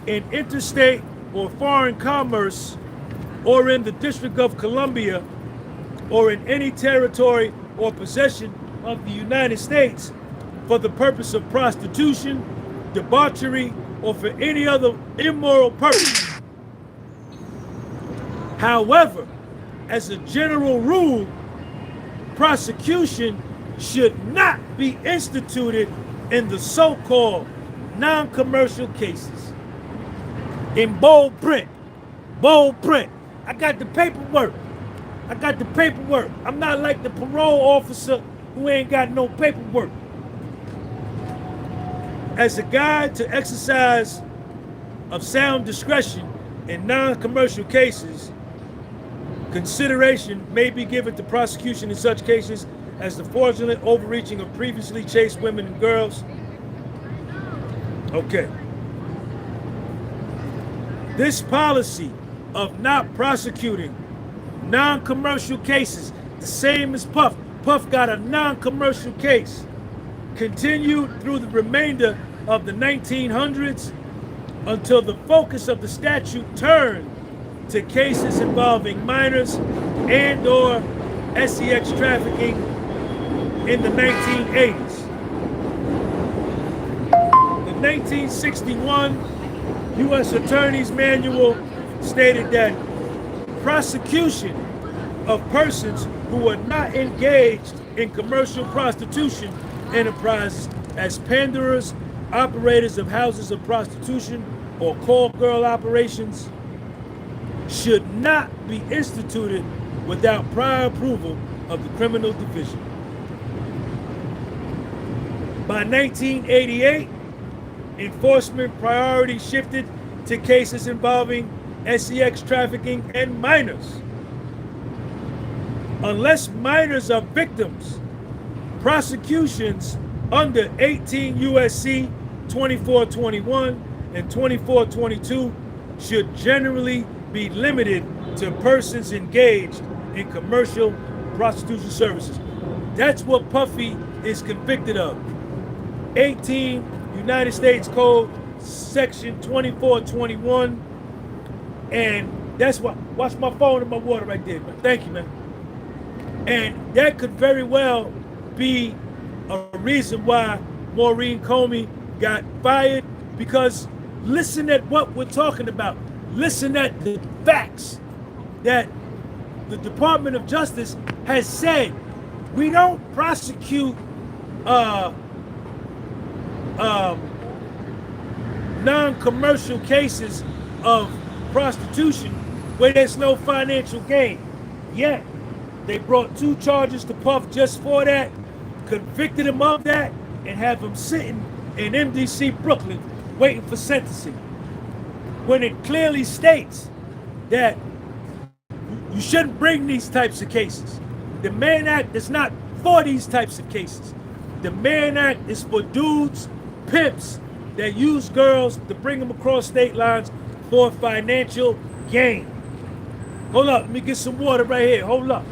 [SPEAKER 1] in interstate or foreign commerce or in the District of Columbia or in any territory or possession of the United States for the purpose of prostitution, debauchery, or for any other immoral purpose. However, as a general rule, prosecution should not be instituted in the so-called non-commercial cases. In bold print, I got the paperwork. I'm not like the parole officer who ain't got no paperwork. As a guide to exercise of sound discretion in non-commercial cases, consideration may be given to prosecution in such cases as the fraudulent overreaching of previously chaste women and girls. Okay. This policy of not prosecuting non-commercial cases, the same as Puff. Puff got a non-commercial case, continued through the remainder of the 1900s until the focus of the statute turned to cases involving minors and or sex trafficking in the 1980s. The 1961 U.S. Attorney's Manual stated that prosecution of persons who are not engaged in commercial prostitution enterprises as panderers, operators of houses of prostitution, or call girl operations should not be instituted without prior approval of the criminal division. By 1988, enforcement priority shifted to cases involving sex trafficking and minors. Unless minors are victims, prosecutions under 18 USC 2421 and 2422 should generally be limited to persons engaged in commercial prostitution services. That's what Puffy is convicted of. 18 United States Code section 2421, and that's what, watch my phone and my water right there, man. Thank you, man. And that could very well be a reason why Maureen Comey got fired, because listen at what we're talking about. Listen at the facts that the Department of Justice has said. We don't prosecute non-commercial cases of prostitution where there's no financial gain. Yet, they brought 2 charges to Puff just for that, convicted him of that, and have him sitting in MDC Brooklyn waiting for sentencing. When it clearly states that you shouldn't bring these types of cases. The Mann Act is not for these types of cases. The Mann Act is for dudes, pimps, that use girls to bring them across state lines for financial gain. Hold up, let me get some water right here. Hold up.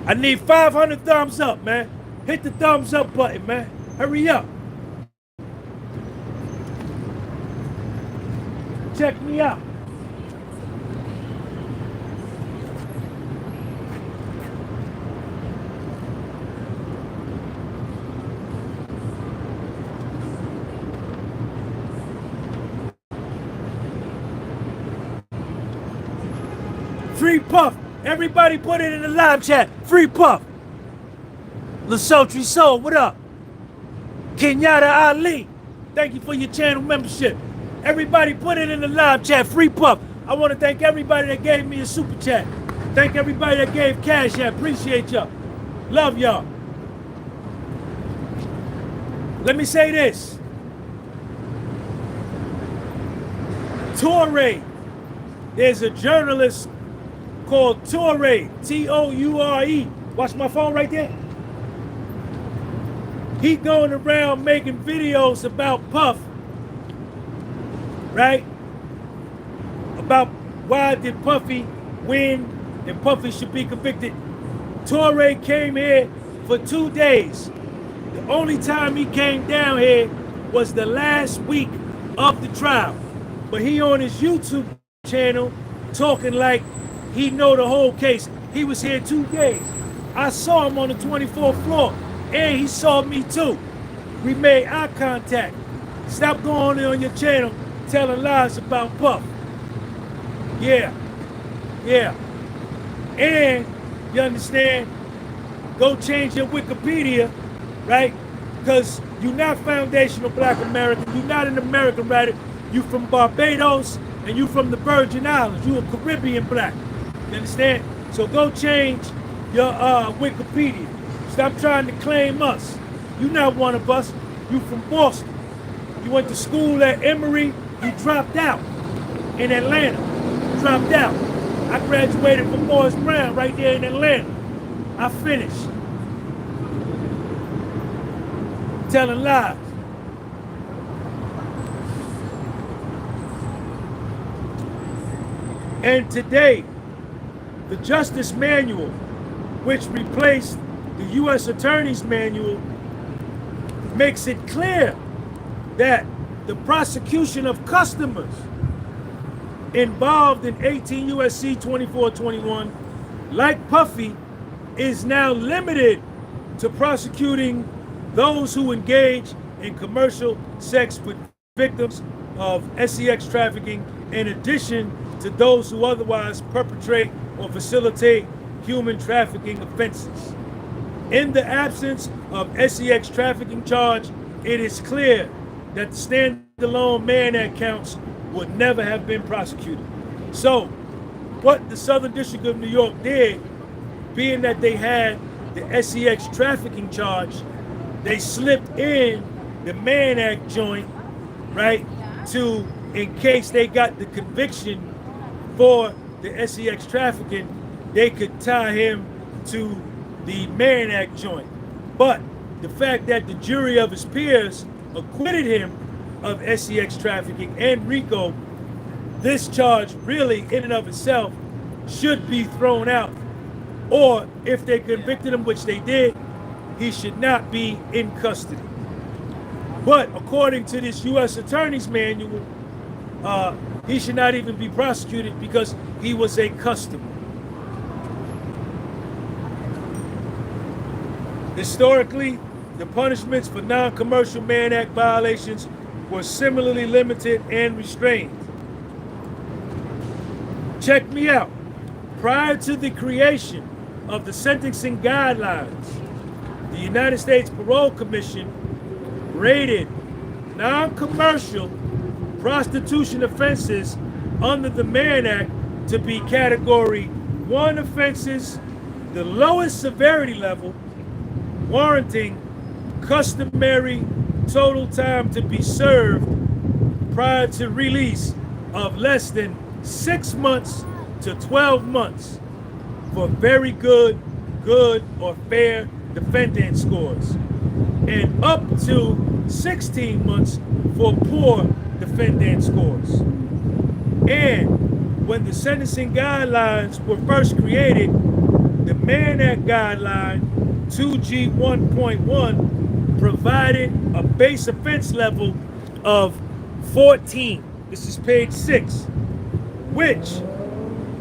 [SPEAKER 1] I need 500 thumbs up, man. Hit the thumbs up button, man. Hurry up. Check me out. Free Puff. Everybody put it in the live chat. Free Puff. Lesotri Soul, what up? Kenyatta Ali, thank you for your channel membership. Everybody put it in the live chat. Free Puff. I want to thank everybody that gave me a super chat. Thank everybody that gave cash. I appreciate y'all. Love y'all. Let me say this. Toure. There's a journalist called Toure, Toure. Watch my phone right there. He going around making videos about Puff, right? About why did Puffy win and Puffy should be convicted. Toure came here for 2 days. The only time he came down here was the last week of the trial. But he on his YouTube channel talking like he know the whole case. He was here 2 days. I saw him on the 24th floor, and he saw me too. We made eye contact. Stop going on your channel telling lies about Puff. Yeah. And, you understand, go change your Wikipedia, right? Because you're not foundational Black American. You're not an American writer. You from Barbados, and you from the Virgin Islands. You a Caribbean Black. You understand? So go change your Wikipedia. Stop trying to claim us. You're not one of us. You from Boston. You went to school at Emory. You dropped out in Atlanta. Dropped out. I graduated from Morris Brown right there in Atlanta. I finished. Telling lies. And today, the Justice Manual, which replaced the U.S. Attorney's Manual, makes it clear that the prosecution of customers involved in 18 U.S.C. 2421, like Puffy, is now limited to prosecuting those who engage in commercial sex with victims of sex trafficking in addition to those who otherwise perpetrate or facilitate human trafficking offenses. In the absence of sex trafficking charge, it is clear that the standalone Mann Act counts would never have been prosecuted. So, what the Southern District of New York did, being that they had the sex trafficking charge, they slipped in the Mann Act joint, right, to, in case they got the conviction for the sex trafficking, they could tie him to the Mann Act joint. But the fact that the jury of his peers acquitted him of sex trafficking and RICO, this charge really in and of itself should be thrown out. Or if they convicted him, which they did, he should not be in custody. But according to this U.S. Attorney's Manual, he should not even be prosecuted because he was a customer. Historically, the punishments for non-commercial Mann Act violations were similarly limited and restrained. Check me out. Prior to the creation of the sentencing guidelines, the United States Parole Commission rated non-commercial prostitution offenses under the Mann Act to be Category 1 offenses, the lowest severity level, warranting customary total time to be served prior to release of less than 6 months to 12 months for very good, or fair defendant scores, and up to 16 months for poor defendant scores. And when the sentencing guidelines were first created, the Mann Act guideline 2G 1.1 provided a base offense level of 14. This is page 6, which,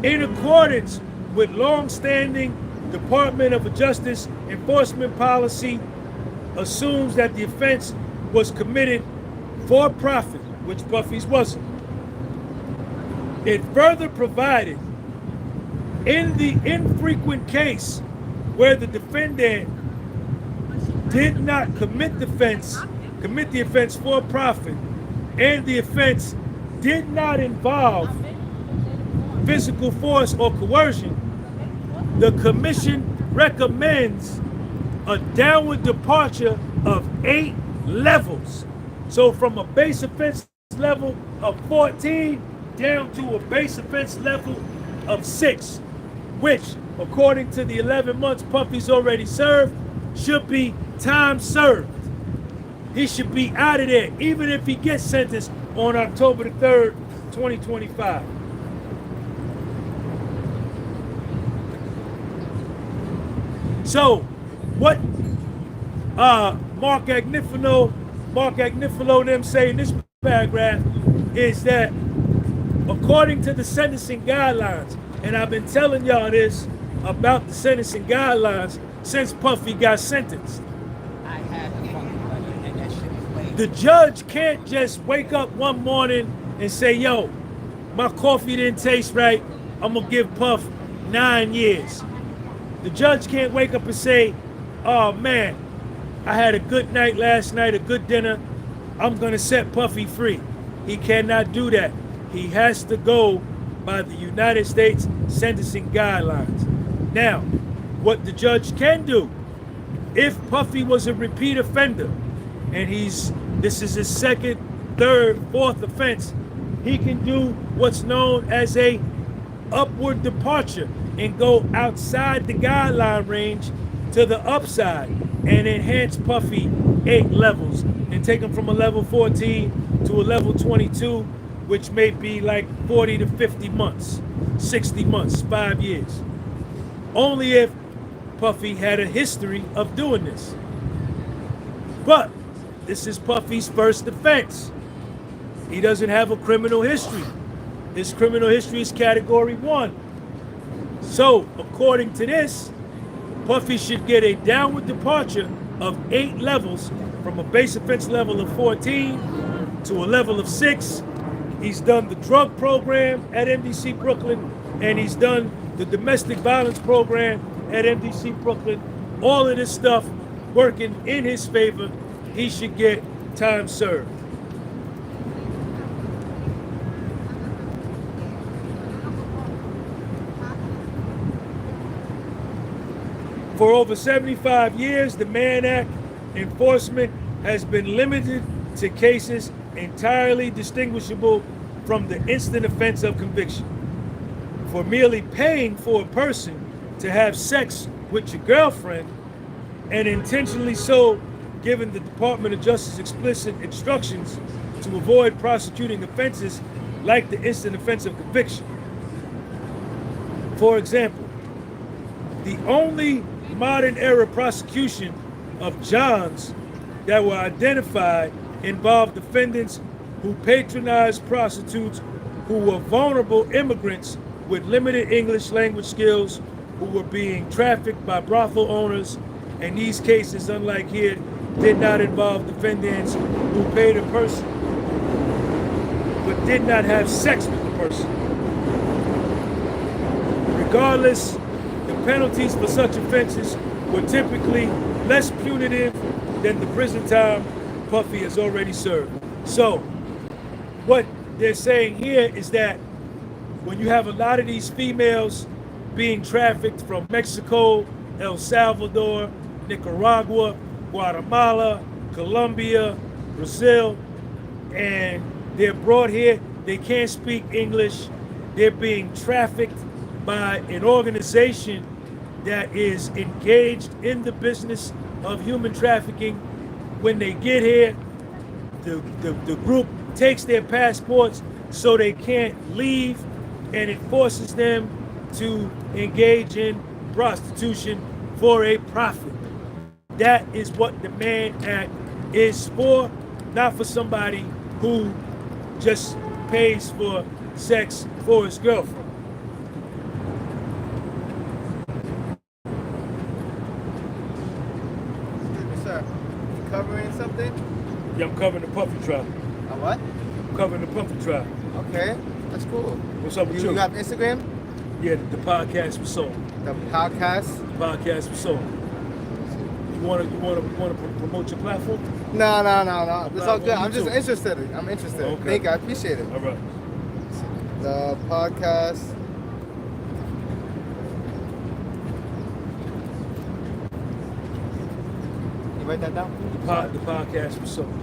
[SPEAKER 1] in accordance with long-standing Department of Justice enforcement policy, assumes that the offense was committed for profit, which Puffy's wasn't. It further provided, in the infrequent case where the defendant did not commit the offense for profit, and the offense did not involve physical force or coercion, the commission recommends a downward departure of 8 levels. So from a base offense level of 14 down to a base offense level of 6, which, according to the 11 months Puffy's already served, should be time served. He should be out of there, even if he gets sentenced on October the 3rd, 2025. So, what Mark Agnifilo and them say in this paragraph is that, according to the sentencing guidelines, and I've been telling y'all this about the sentencing guidelines since Puffy got sentenced.
[SPEAKER 2] I had the phone button and that shit was way.
[SPEAKER 1] The judge can't just wake up one morning and say, yo, my coffee didn't taste right, I'm gonna give Puff 9 years. The judge can't wake up and say, oh man, I had a good night last night, a good dinner, I'm gonna set Puffy free. He cannot do that. He has to go by the United States sentencing guidelines. Now, what the judge can do, if Puffy was a repeat offender, and this is his second, third, fourth offense, he can do what's known as a upward departure and go outside the guideline range to the upside and enhance Puffy 8 levels and take him from a level 14 to a level 22, which may be like 40 to 50 months, 60 months, 5 years. Only if Puffy had a history of doing this. But this is Puffy's first offense. He doesn't have a criminal history. His criminal history is Category 1. So, according to this, Puffy should get a downward departure of 8 levels from a base offense level of 14 to a level of 6. He's done the drug program at MDC Brooklyn, and he's done the domestic violence program at MDC Brooklyn. All of this stuff working in his favor. He should get time served. For over 75 years, the Mann Act enforcement has been limited to cases entirely distinguishable from the instant offense of conviction. For merely paying for a person to have sex with your girlfriend, and intentionally so given the Department of Justice explicit instructions to avoid prosecuting offenses like the instant offense of conviction. For example, the only modern era prosecution of Johns that were identified involved defendants who patronized prostitutes who were vulnerable immigrants with limited English language skills who were being trafficked by brothel owners. And these cases, unlike here, did not involve defendants who paid a person but did not have sex with the person. Regardless, the penalties for such offenses were typically less punitive than the prison time Puffy has already served. So, what they're saying here is that when you have a lot of these females being trafficked from Mexico, El Salvador, Nicaragua, Guatemala, Colombia, Brazil, and they're brought here, they can't speak English, they're being trafficked by an organization that is engaged in the business of human trafficking. When they get here, the group takes their passports so they can't leave, and it forces them to engage in prostitution for a profit. That is what the Mann Act is for, not for somebody who just pays for sex for his girlfriend.
[SPEAKER 2] Excuse me, sir. You covering something?
[SPEAKER 1] Yeah, I'm covering the Puffy trial.
[SPEAKER 2] What?
[SPEAKER 1] I'm covering the Puffy trial.
[SPEAKER 2] Okay, that's cool.
[SPEAKER 1] What's up with you?
[SPEAKER 2] You have Instagram?
[SPEAKER 1] Yeah, the podcast was sold.
[SPEAKER 2] The podcast?
[SPEAKER 1] The podcast was sold. You wanna promote your platform?
[SPEAKER 2] No. It's all good. I'm
[SPEAKER 1] YouTube.
[SPEAKER 2] just interested. I'm interested.
[SPEAKER 1] Okay.
[SPEAKER 2] Thank you. I appreciate it.
[SPEAKER 1] All right.
[SPEAKER 2] The podcast. You write that down?
[SPEAKER 1] The podcast was sold.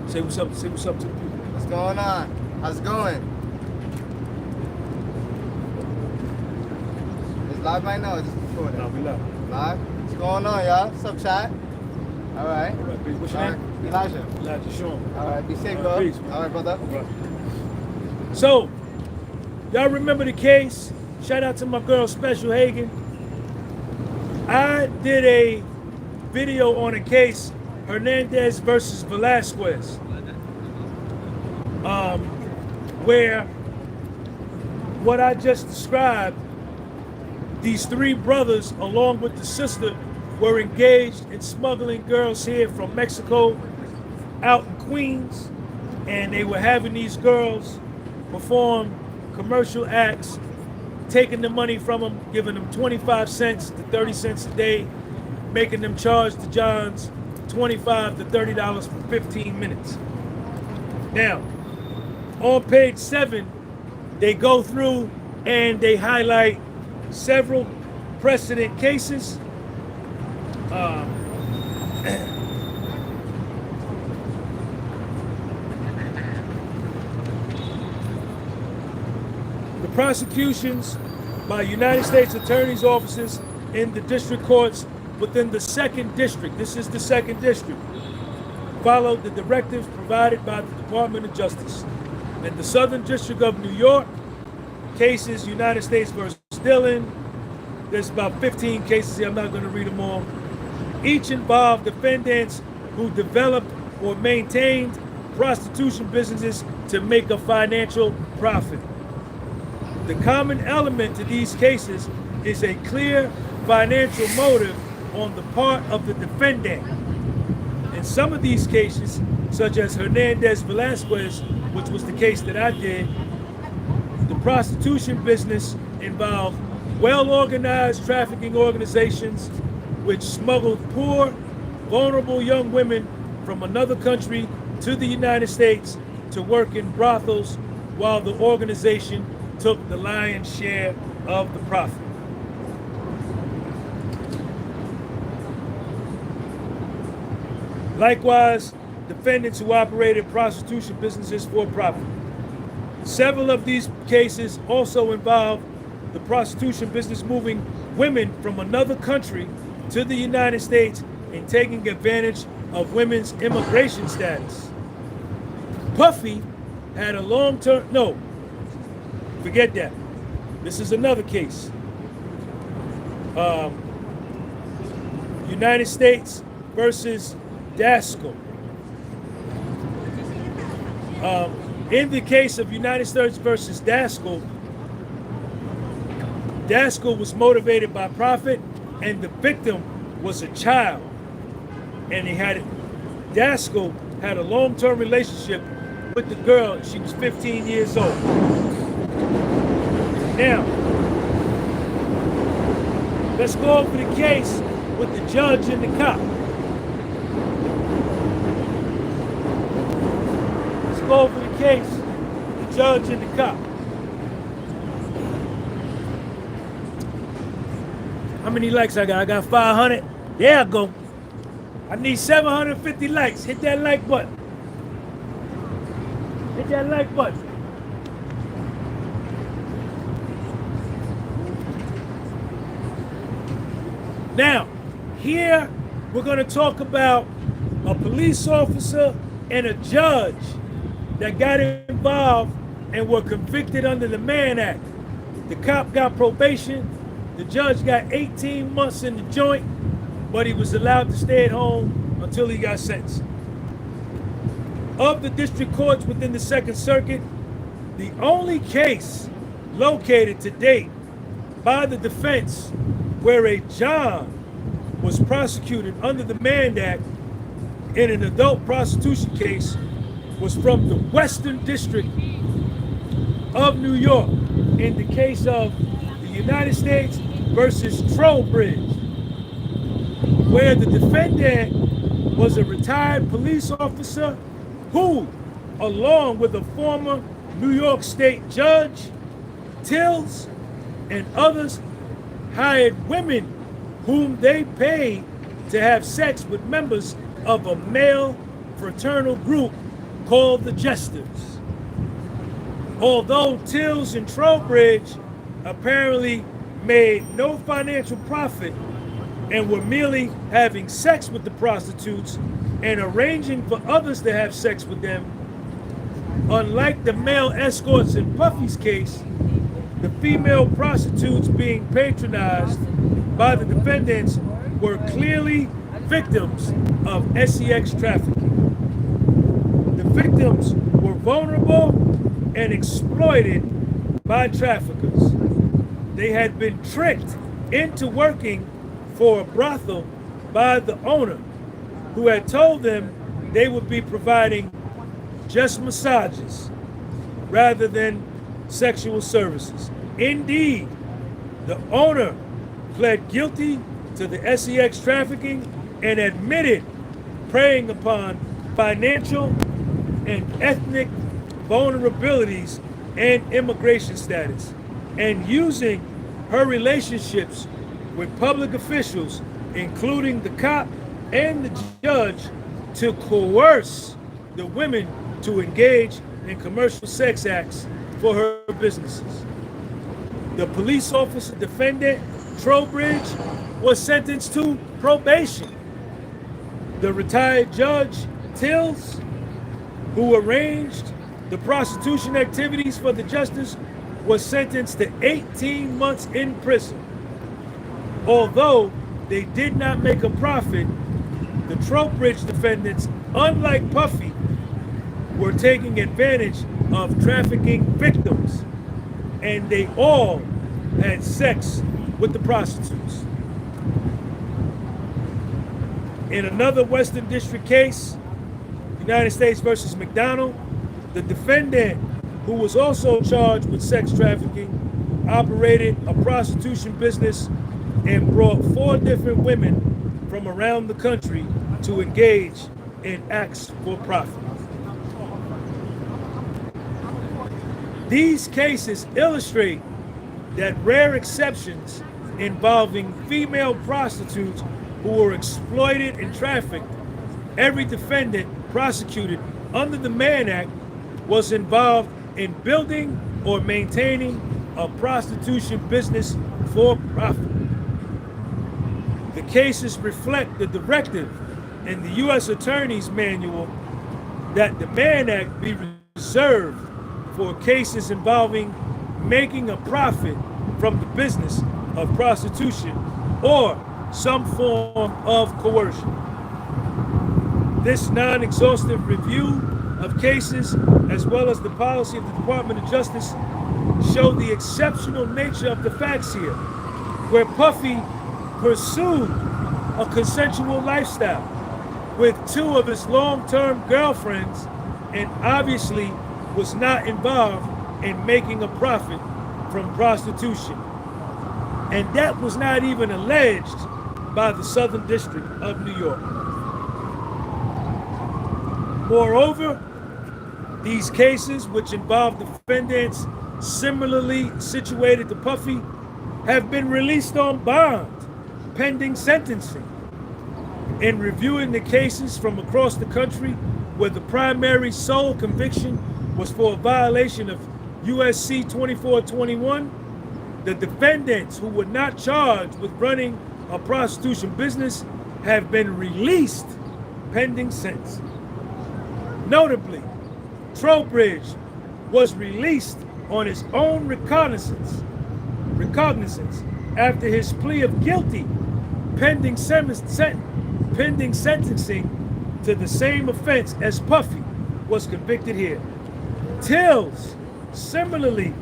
[SPEAKER 1] Say what's up. Say what's up to the people.
[SPEAKER 2] What's going on? How's it going? It's live right now. Or just recording.
[SPEAKER 1] Nah, we love.
[SPEAKER 2] Live. What's going on, y'all? What's up, chat? All right.
[SPEAKER 1] All right, peace. What's your name?
[SPEAKER 2] Elijah.
[SPEAKER 1] Elijah Sean.
[SPEAKER 2] All right. Be safe,
[SPEAKER 1] All
[SPEAKER 2] bro.
[SPEAKER 1] right, peace, man.
[SPEAKER 2] All right, brother.
[SPEAKER 1] All right. So, y'all remember the case? Shout out to my girl Special Hagen. I did a video on a case, Hernandez versus Velasquez, where what I just described, these three brothers along with the sister were engaged in smuggling girls here from Mexico out in Queens, and they were having these girls perform commercial acts, taking the money from them, giving them 25 cents to 30 cents a day, making them charge the Johns $25 to $30 for 15 minutes. Now, on page 7, they go through and they highlight several precedent cases. The prosecutions by United States Attorney's offices in the district courts within the 2nd District, this is the 2nd District, followed the directives provided by the Department of Justice. In the Southern District of New York, cases United States versus Dillon, there's about 15 cases here, I'm not going to read them all. Each involved defendants who developed or maintained prostitution businesses to make a financial profit. The common element to these cases is a clear financial motive on the part of the defendant. In some of these cases, such as Hernandez Velasquez, which was the case that I did, the prostitution business involved well-organized trafficking organizations which smuggled poor, vulnerable young women from another country to the United States to work in brothels while the organization took the lion's share of the profit. Likewise, defendants who operated prostitution businesses for profit. Several of these cases also involve the prostitution business moving women from another country to the United States and taking advantage of women's immigration status. Puffy had a long-term, no, forget that. This is another case. United States versus Daskell. In the case of United States versus Daskell, Daskell was motivated by profit, and the victim was a child. And Daskell had a long-term relationship with the girl. She was 15 years old. Now, let's go over the case with the judge and the cop. Let's go over the case, the judge and the cop. How many likes I got? I got 500. There I go. I need 750 likes. Hit that like button. Hit that like button. Now, here we're going to talk about a police officer and a judge that got involved and were convicted under the Mann Act. The cop got probation. The judge got 18 months in the joint, but he was allowed to stay at home until he got sentenced. Of the district courts within the Second Circuit, the only case located to date by the defense where a John was prosecuted under the Mann Act in an adult prostitution case was from the Western District of New York in the case of the United States versus Trowbridge, where the defendant was a retired police officer who, along with a former New York State judge, Tills, and others, hired women whom they paid to have sex with members of a male fraternal group called the Jesters. Although Tills and Trowbridge apparently made no financial profit and were merely having sex with the prostitutes and arranging for others to have sex with them, unlike the male escorts in Puffy's case, the female prostitutes being patronized by the defendants were clearly victims of sex trafficking. The victims were vulnerable and exploited by traffickers. They had been tricked into working for a brothel by the owner, who had told them they would be providing just massages rather than sexual services. Indeed, the owner pled guilty to the sex trafficking and admitted preying upon financial and ethnic vulnerabilities and immigration status, and using her relationships with public officials, including the cop and the judge, to coerce the women to engage in commercial sex acts for her businesses. The police officer defendant, Trowbridge, was sentenced to probation. The retired judge, Tills, who arranged the prostitution activities for the Jesters, was sentenced to 18 months in prison. Although they did not make a profit, the Trowbridge defendants, unlike Puffy, were taking advantage of trafficking victims, and they all had sex with the prostitutes. In another Western District case, United States versus McDonald, the defendant, who was also charged with sex trafficking, operated a prostitution business and brought 4 different women from around the country to engage in acts for profit. These cases illustrate that rare exceptions involving female prostitutes who were exploited and trafficked, every defendant prosecuted under the Mann Act was involved in building or maintaining a prostitution business for profit. The cases reflect the directive in the U.S. Attorney's Manual that the Mann Act be reserved for cases involving making a profit from the business of prostitution or some form of coercion. This non-exhaustive review of cases, as well as the policy of the Department of Justice, show the exceptional nature of the facts here, where Puffy pursued a consensual lifestyle with 2 of his long-term girlfriends and obviously was not involved in making a profit from prostitution. And that was not even alleged by the Southern District of New York. Moreover, these cases, which involve defendants similarly situated to Puffy, have been released on bond pending sentencing. In reviewing the cases from across the country where the primary sole conviction was for a violation of USC 2421, the defendants who were not charged with running a prostitution business have been released pending sentencing. Notably, Trowbridge was released on his own recognizance after his plea of guilty pending sentencing to the same offense as Puffy was convicted here. Tills similarly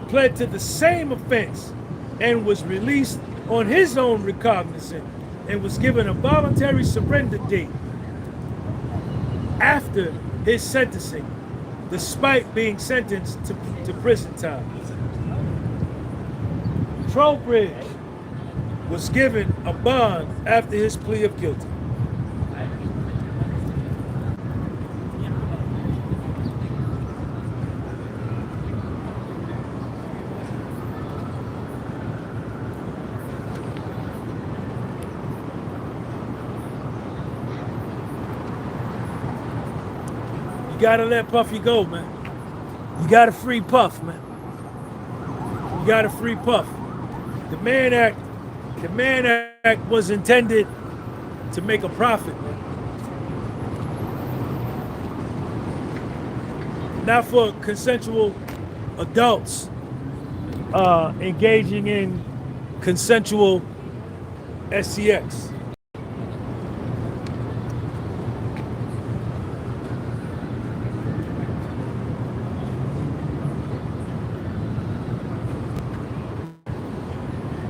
[SPEAKER 1] pled to the same offense and was released on his own recognizance and was given a voluntary surrender date after his sentencing, despite being sentenced to prison time. Trowbridge was given a bond after his plea of guilty. You gotta let Puffy go, man. You gotta free Puff, man. You gotta free Puff. The Mann Act was intended to make a profit, man. Not for consensual adults engaging in consensual SCX.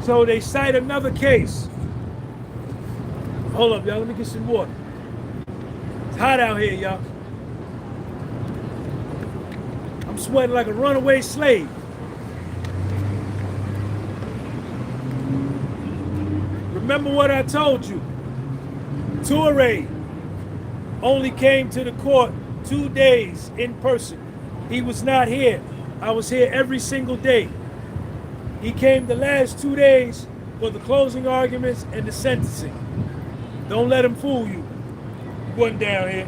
[SPEAKER 1] So they cite another case. Hold up, y'all. Let me get some water. It's hot out here, y'all. I'm sweating like a runaway slave. Remember what I told you. Toure only came to the court 2 days in person. He was not here. I was here every single day. He came the last 2 days for the closing arguments and the sentencing. Don't let him fool you. He wasn't down here.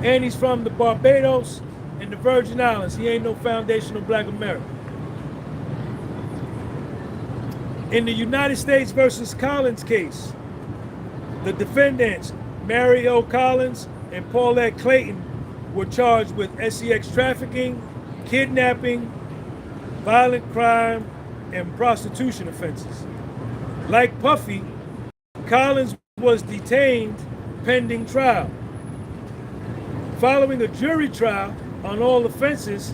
[SPEAKER 1] And he's from the Barbados and the Virgin Islands. He ain't no foundational Black American. In the United States versus Collins case, the defendants, Mary O. Collins and Paulette Clayton, were charged with SEX trafficking, kidnapping, violent crime, and prostitution offenses. Like Puffy, Collins was detained pending trial. Following a jury trial on all offenses,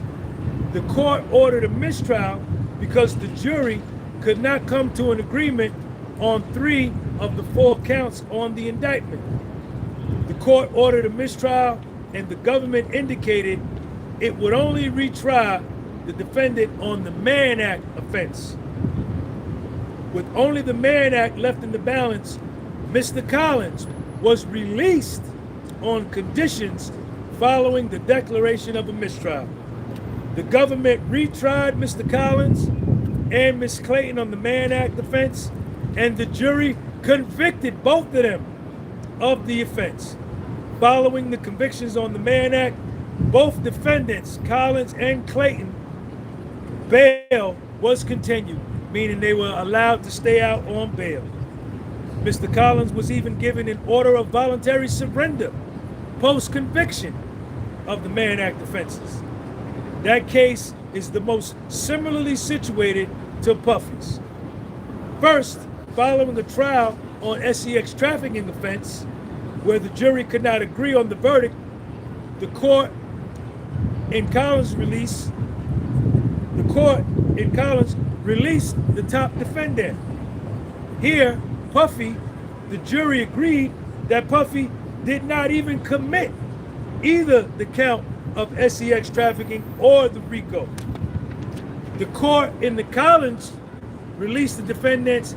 [SPEAKER 1] the court ordered a mistrial because the jury could not come to an agreement on 3 of the 4 counts on the indictment. The court ordered a mistrial, and the government indicated it would only retry the defendant on the Mann Act offense. With only the Mann Act left in the balance, Mr. Collins was released on conditions following the declaration of a mistrial. The government retried Mr. Collins and Ms. Clayton on the Mann Act offense, and the jury convicted both of them of the offense. Following the convictions on the Mann Act, both defendants, Collins and Clayton, bail was continued, meaning they were allowed to stay out on bail. Mr. Collins was even given an order of voluntary surrender post-conviction of the Mann Act offenses. That case is the most similarly situated to Puffy's. First, following a trial on SEX trafficking offense, where the jury could not agree on the verdict, the court in Collins released the top defendant. Here, Puffy, the jury agreed that Puffy did not even commit either the count of SEX trafficking or the RICO. The court in the Collins released the defendants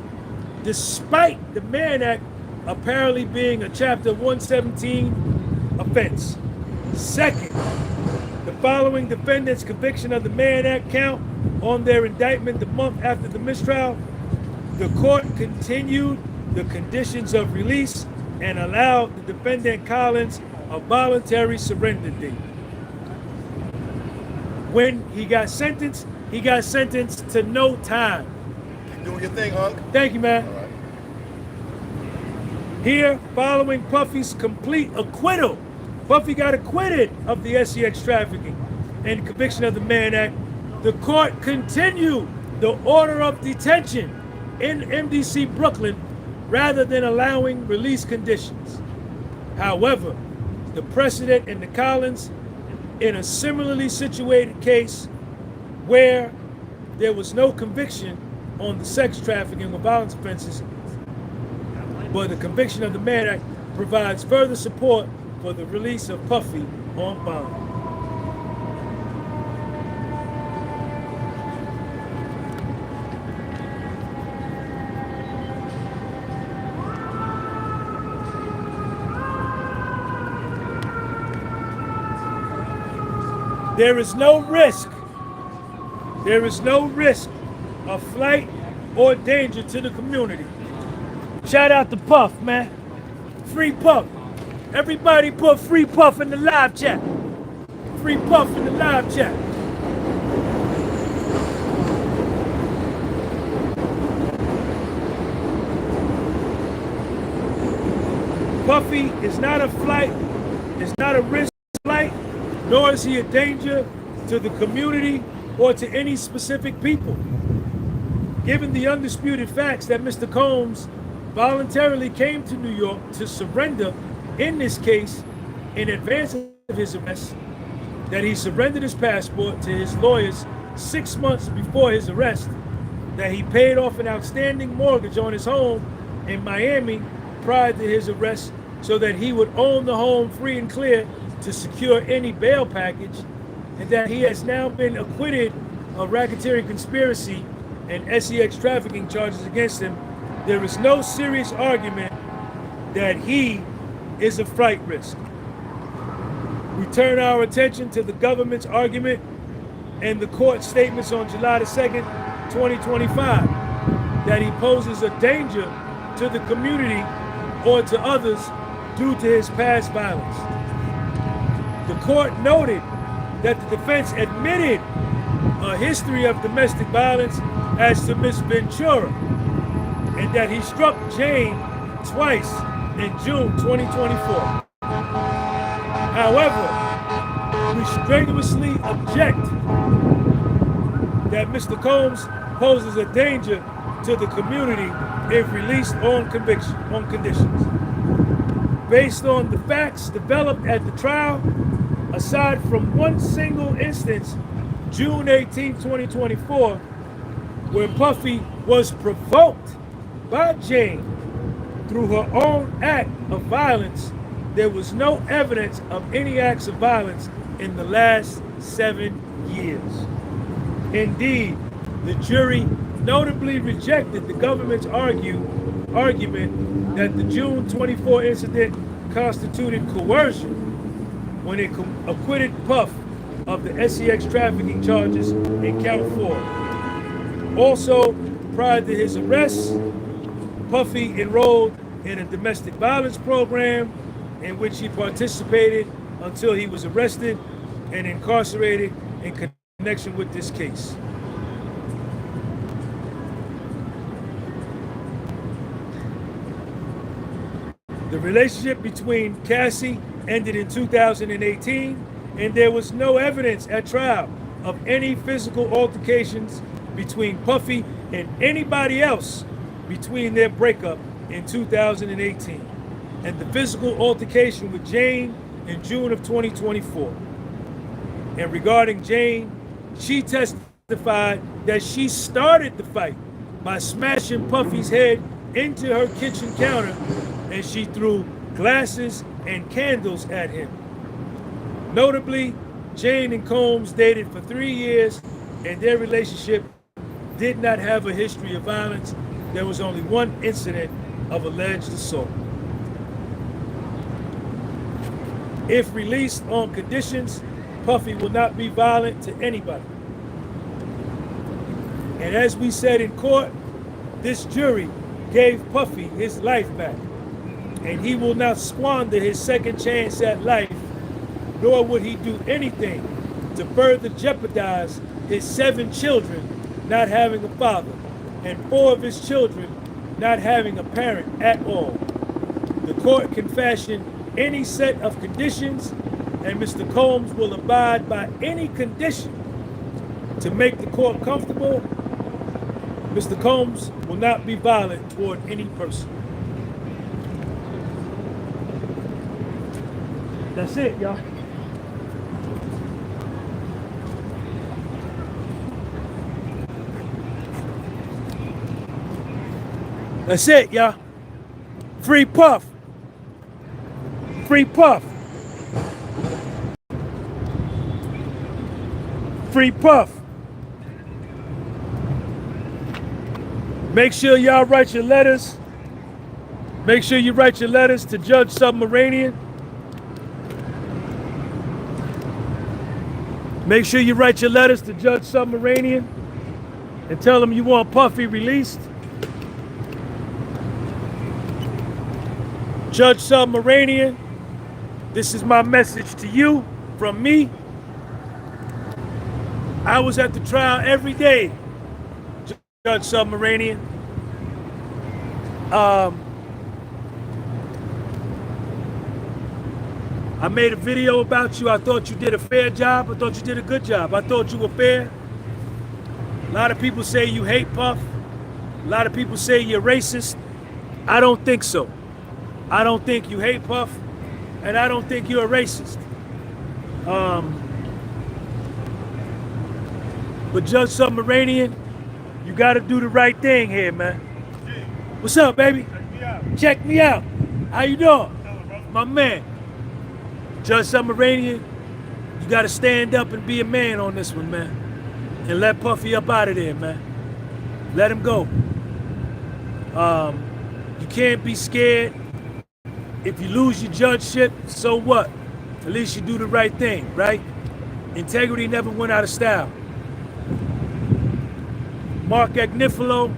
[SPEAKER 1] despite the Mann Act apparently being a Chapter 117 offense. Second, the following defendants' conviction of the Mann Act count on their indictment the month after the mistrial, the court continued the conditions of release and allowed the defendant Collins a voluntary surrender date. When he got sentenced to no time.
[SPEAKER 4] Keep doing your thing, Hunk.
[SPEAKER 1] Thank you, man.
[SPEAKER 4] All right.
[SPEAKER 1] Here, following Puffy's complete acquittal, Puffy got acquitted of the SEX trafficking and conviction of the Mann Act. The court continued the order of detention in MDC Brooklyn rather than allowing release conditions. However, the precedent in the Collins, in a similarly situated case where there was no conviction on the sex trafficking or violence offenses, but the conviction of the Mann Act provides further support for the release of Puffy on bond. There is no risk of flight or danger to the community. Shout out to Puff, man. Free Puff. Everybody put Free Puff in the live chat. Free Puff in the live chat. Puffy is not a flight, is not a risk flight, nor is he a danger to the community or to any specific people. Given the undisputed facts that Mr. Combs voluntarily came to New York to surrender in this case in advance of his arrest, that he surrendered his passport to his lawyers 6 months before his arrest, that he paid off an outstanding mortgage on his home in Miami prior to his arrest so that he would own the home free and clear to secure any bail package, and that he has now been acquitted of racketeering conspiracy and SEX trafficking charges against him, there is no serious argument that he is a flight risk. We turn our attention to the government's argument and the court statements on July the 2nd, 2025, that he poses a danger to the community or to others due to his past violence. The court noted that the defense admitted a history of domestic violence as to Ms. Ventura, and that he struck Jane twice in June 2024. However, we strenuously object that Mr. Combs poses a danger to the community if released on conditions. Based on the facts developed at the trial, aside from one single instance, June 18, 2024, where Puffy was provoked by Jane through her own act of violence, there was no evidence of any acts of violence in the last 7 years. Indeed, the jury notably rejected the government's argument that the June 24 incident constituted coercion when it acquitted Puff of the SEX trafficking charges in count 4. Also, prior to his arrest, Puffy enrolled in a domestic violence program in which he participated until he was arrested and incarcerated in connection with this case. The relationship between Cassie ended in 2018, and there was no evidence at trial of any physical altercations between Puffy and anybody else between their breakup in 2018 and the physical altercation with Jane in June of 2024. And regarding Jane, she testified that she started the fight by smashing Puffy's head into her kitchen counter, and she threw glasses and candles at him. Notably, Jane and Combs dated for 3 years, and their relationship did not have a history of violence. There was only one incident of alleged assault. If released on conditions, Puffy will not be violent to anybody. And as we said in court, this jury gave Puffy his life back, and he will not squander his second chance at life, nor would he do anything to further jeopardize his 7 children not having a father, and 4 of his children not having a parent at all. The court can fashion any set of conditions, and Mr. Combs will abide by any condition to make the court comfortable. Mr. Combs will not be violent toward any person. That's it, y'all. That's it, y'all. Free Puff. Free Puff. Free Puff. Make sure y'all write your letters. Make sure you write your letters to Judge Submaranian. Make sure you write your letters to Judge Submaranian and tell him you want Puffy released. Judge Submaranian, this is my message to you from me. I was at the trial every day, Judge Submaranian. I made a video about you. I thought you did a fair job. I thought you did a good job. I thought you were fair. A lot of people say you hate Puff. A lot of people say you're racist. I don't think so. I don't think you hate Puff, and I don't think you're a racist. But Judge Submaranian, you gotta do the right thing here, man. What's up, baby? Check me out. How you doing? My man. Judge Submaranian, you gotta stand up and be a man on this one, man. And let Puffy up out of there, man. Let him go. You can't be scared. If you lose your judgeship, so what? At least you do the right thing, right? Integrity never went out of style. Mark Agnifilo,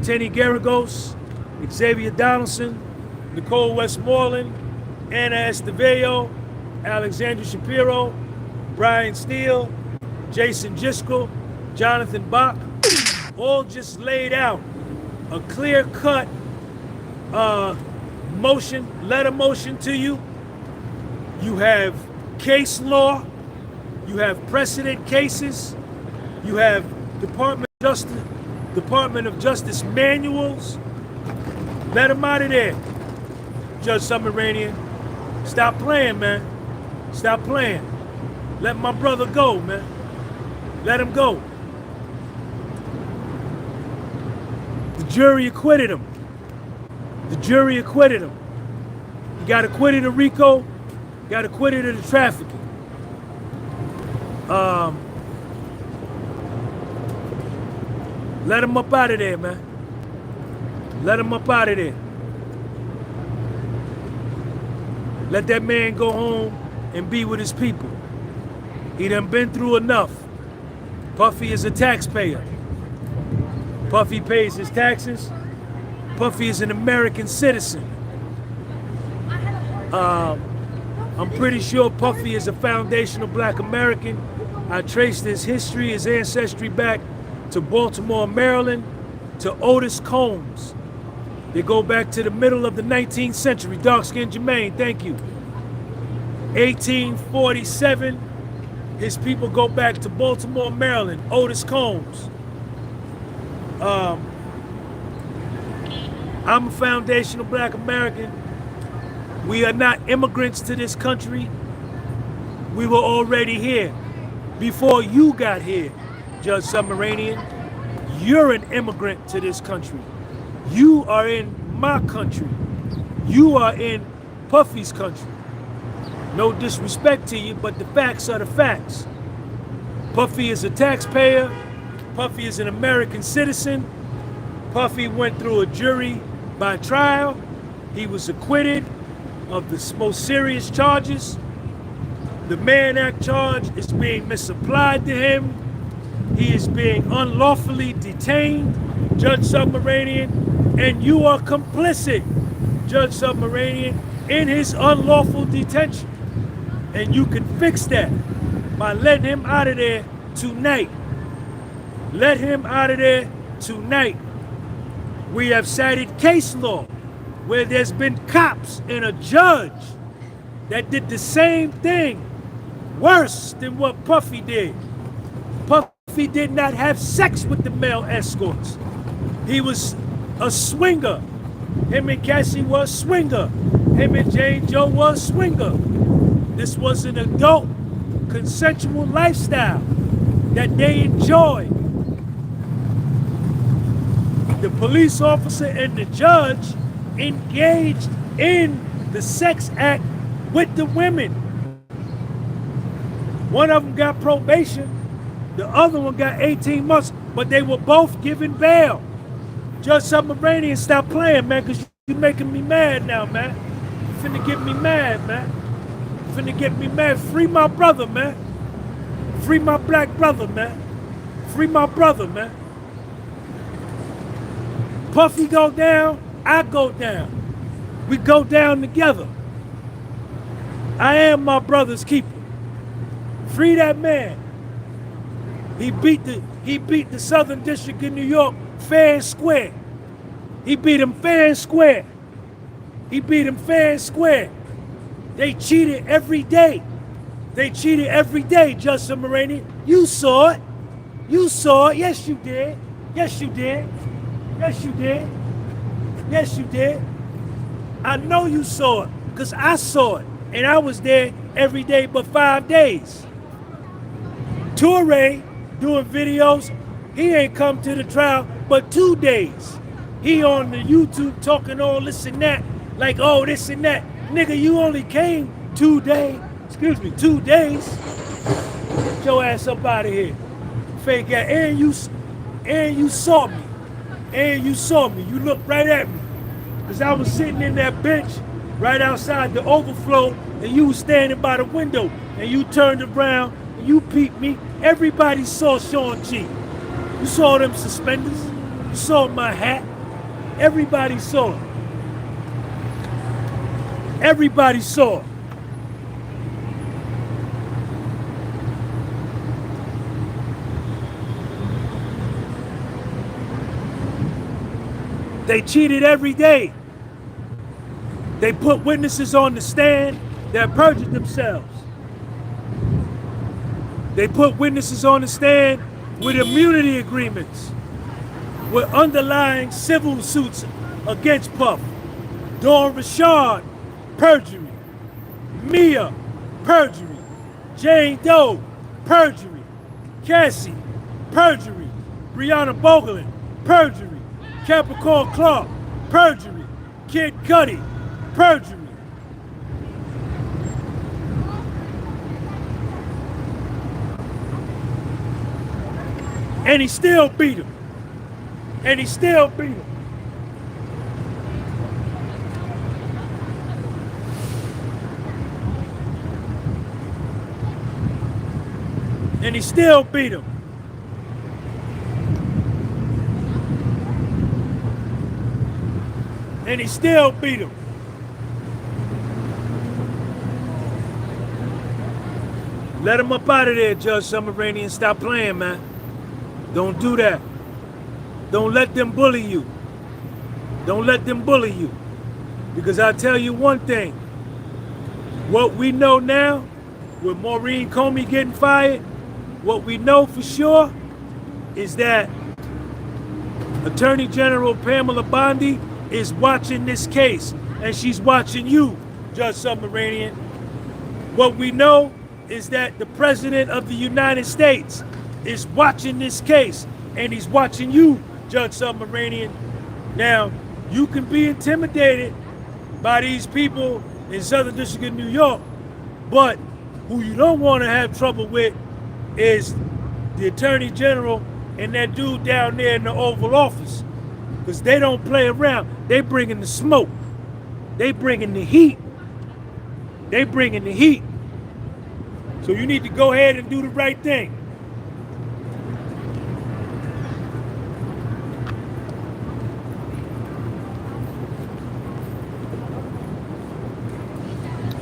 [SPEAKER 1] Tenny Garagos, Xavier Donaldson, Nicole Westmoreland, Anna Estevello, Alexandra Shapiro, Brian Steele, Jason Jiskel, Jonathan Bach, all just laid out a clear-cut letter motion to you. You have case law, you have precedent cases, you have Department of Justice manuals. Let him out of there, Judge Submaranian. Stop playing, man. Stop playing. Let my brother go, man. Let him go. The jury acquitted him. The jury acquitted him. He got acquitted of RICO, got acquitted of the trafficking. Let him up out of there, man. Let him up out of there. Let that man go home and be with his people. He done been through enough. Puffy is a taxpayer. Puffy pays his taxes. Puffy is an American citizen. I'm pretty sure Puffy is a foundational black American. I traced his history, his ancestry back to Baltimore, Maryland, to Otis Combs. They go back to the middle of the 19th century. Dark-skinned Jermaine, thank you. 1847, his people go back to Baltimore, Maryland, Otis Combs. I'm a foundational black American. We are not immigrants to this country. We were already here before you got here, Judge Submaranian. You're an immigrant to this country. You are in my country. You are in Puffy's country. No disrespect to you, but the facts are the facts. Puffy is a taxpayer. Puffy is an American citizen. Puffy went through a jury by trial. He was acquitted of the most serious charges. The Mann Act charge is being misapplied to him. He is being unlawfully detained, Judge Submaranian, and you are complicit, Judge Submaranian, in his unlawful detention. And you can fix that by letting him out of there tonight. Let him out of there tonight. We have cited case law where there's been cops and a judge that did the same thing, worse than what Puffy did. Puffy did not have sex with the male escorts. He was a swinger. Him and Cassie was swinger. Him and Jane Joe was swinger. This was an adult, consensual lifestyle that they enjoyed. The police officer and the judge engaged in the sex act with the women. One of them got probation, the other one got 18 months, but they were both given bail. Judge Submaranian, stop playing, man, because you're making me mad now, man. You finna get me mad, man. You finna get me mad. Free my brother, man. Free my black brother, man. Free my brother, man. Puffy go down, I go down. We go down together. I am my brother's keeper. Free that man. He beat the Southern District in New York fair and square. He beat him fair and square. He beat him fair and square. They cheated every day. They cheated every day, Judge Submaranian. You saw it. You saw it. Yes, you did. Yes, you did. Yes, you did. Yes, you did. I know you saw it, because I saw it. And I was there every day but 5 days. Toure doing videos, he ain't come to the trial but 2 days. He on the YouTube talking all this and that, like, oh, this and that. Nigga, you only came 2 days. Excuse me, 2 days. Get your ass up out of here. Fake ass. And you saw me. And you saw me. You looked right at me. Because I was sitting in that bench right outside the overflow, and you was standing by the window, and you turned around, and you peeped me. Everybody saw Sean G. You saw them suspenders. You saw my hat. Everybody saw it. Everybody saw it. They cheated every day. They put witnesses on the stand that perjured themselves. They put witnesses on the stand with immunity agreements, with underlying civil suits against Puff. Dawn Rashad, perjury. Mia, perjury. Jane Doe, perjury. Cassie, perjury. Breonna Bogelin, perjury. Capricorn Clark, perjury. Kid Cudi, perjury. And he still beat him. And he still beat him. And he still beat him. And he still beat him. Let him up out of there, Judge Submaranian. Stop playing, man. Don't do that. Don't let them bully you. Don't let them bully you. Because I'll tell you one thing. What we know now, with Maureen Comey getting fired, what we know for sure is that Attorney General Pamela Bondi is watching this case, and she's watching you, Judge Submaranian. What we know is that the President of the United States is watching this case, and he's watching you, Judge Submaranian. Now, you can be intimidated by these people in Southern District of New York, but who you don't want to have trouble with is the Attorney General and that dude down there in the Oval Office, because they don't play around. They bringing the smoke. They bringing the heat. They bringing the heat. So you need to go ahead and do the right thing.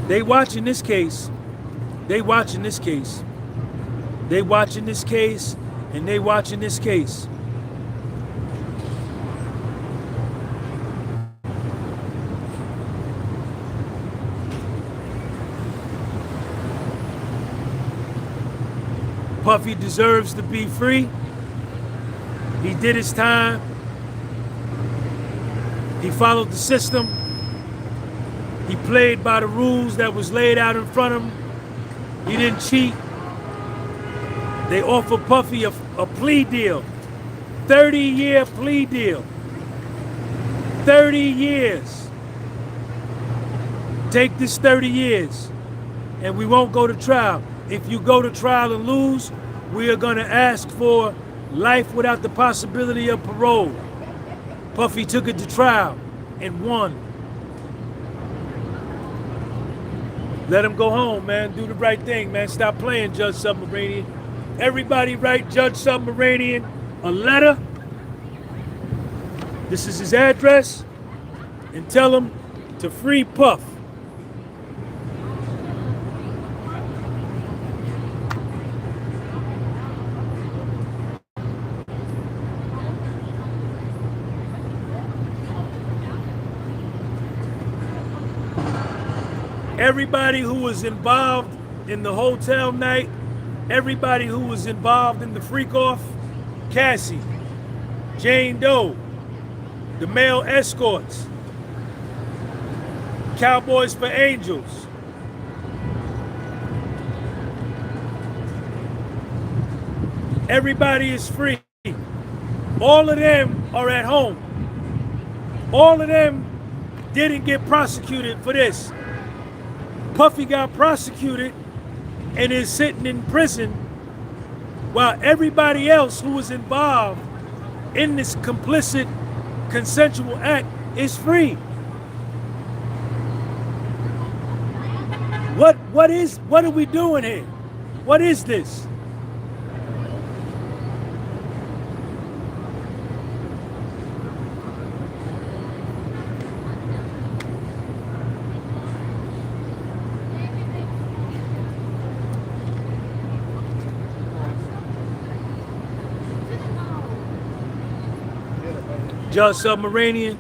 [SPEAKER 1] They watching this case. They watching this case. They watching this case, and they watching this case. Puffy deserves to be free. He did his time. He followed the system. He played by the rules that was laid out in front of him. He didn't cheat. They offered Puffy a plea deal. 30-year plea deal. 30 years. Take this 30 years, and we won't go to trial. If you go to trial and lose, we are going to ask for life without the possibility of parole. Puffy took it to trial and won. Let him go home, man. Do the right thing, man. Stop playing, Judge Submaranian. Everybody write Judge Submaranian a letter. This is his address. And tell him to free Puff. Everybody who was involved in the hotel night, everybody who was involved in the freak-off, Cassie, Jane Doe, the male escorts, Cowboys for Angels, everybody is free. All of them are at home. All of them didn't get prosecuted for this. Puffy got prosecuted and is sitting in prison while everybody else who was involved in this complicit consensual act is free. What are we doing here? What is this? Judge Submaranian,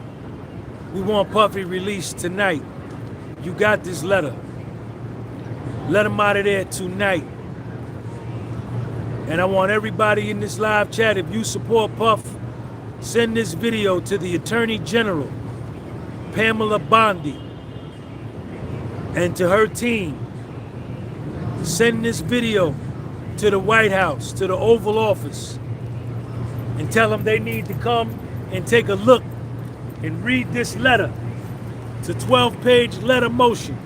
[SPEAKER 1] we want Puffy released tonight. You got this letter. Let him out of there tonight. And I want everybody in this live chat, if you support Puff, send this video to the Attorney General, Pamela Bondi, and to her team. Send this video to the White House, to the Oval Office, and tell them they need to come and take a look and read this letter. It's a 12-page letter motion.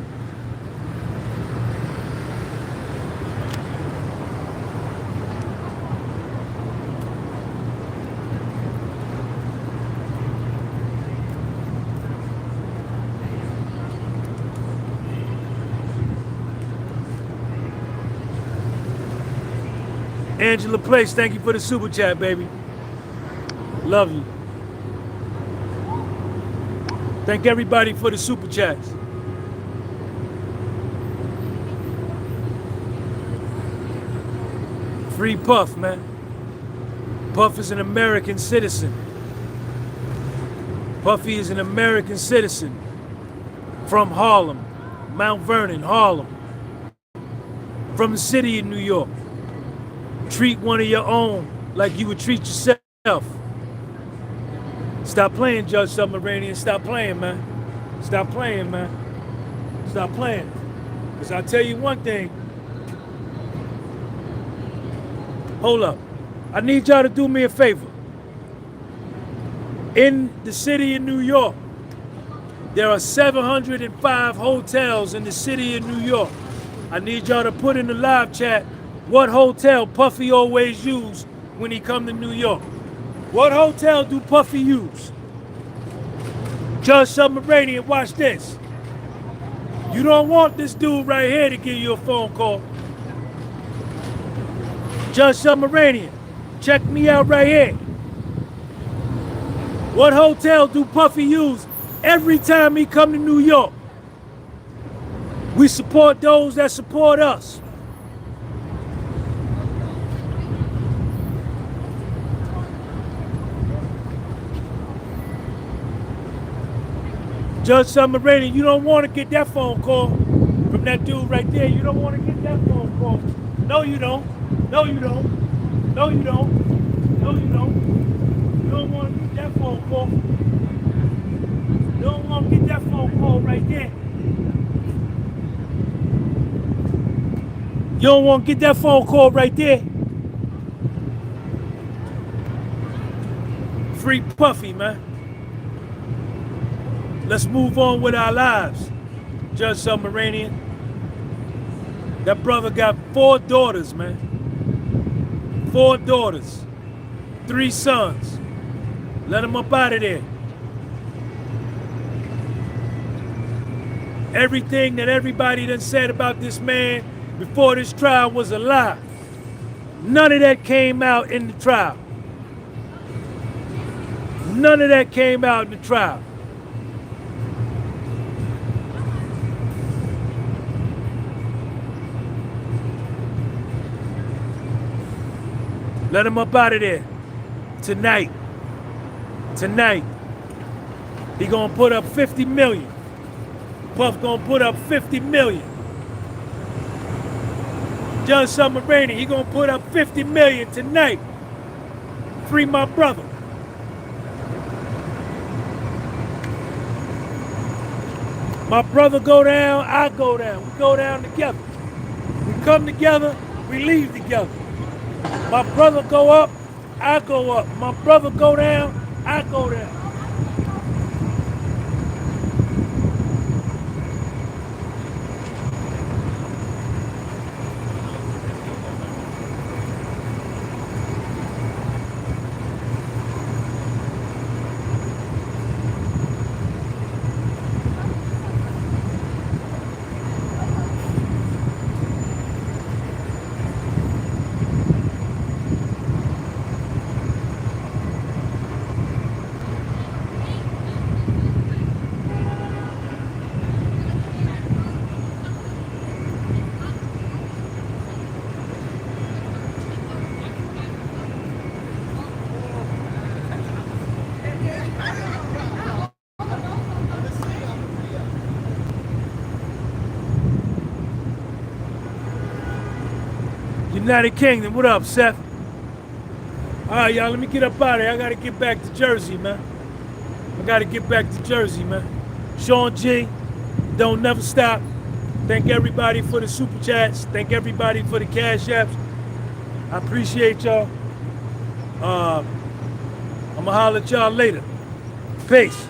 [SPEAKER 1] Angela Place, thank you for the super chat, baby. Love you. Thank everybody for the super chats. Free Puff, man. Puff is an American citizen. Puffy is an American citizen from Harlem, Mount Vernon, Harlem, from the city of New York. Treat one of your own like you would treat yourself. Stop playing, Judge Submarinian. Stop playing, man. Stop playing, man. Stop playing. Because I'll tell you one thing. Hold up. I need y'all to do me a favor. In the city of New York, there are 705 hotels in the city of New York. I need y'all to put in the live chat what hotel Puffy always use when he come to New York. What hotel do Puffy use? Judge Submarinian, watch this. You don't want this dude right here to give you a phone call. Judge Submarinian, check me out right here. What hotel do Puffy use every time he come to New York? We support those that support us. Judge Submarinian, you don't want to get that phone call from that dude right there. You don't want to get that phone call. No, you don't. No, you don't. No, you don't. No, you don't. You don't want to get that phone call. You don't want to get that phone call right there. You don't want to get that phone call right there. Free Puffy, man. Let's move on with our lives, Judge Submarinian. That brother got 4 daughters, man. 4 daughters, 3 sons. Let him up out of there. Everything that everybody done said about this man before this trial was a lie. None of that came out in the trial. None of that came out in the trial. Let him up out of there. Tonight. Tonight. He gonna put up 50 million. Puff gonna put up 50 million. Judge Submarinian, he gonna put up 50 million tonight. Free my brother. My brother go down, I go down. We go down together. We come together, we leave together. My brother go up, I go up. My brother go down, I go down. United Kingdom, what up, Seth? All right, y'all, let me get up out of here. I gotta get back to Jersey, man. I gotta get back to Jersey, man. Sean G, don't never stop. Thank everybody for the super chats. Thank everybody for the cash apps. I appreciate y'all. I'm gonna holler at y'all later. Peace.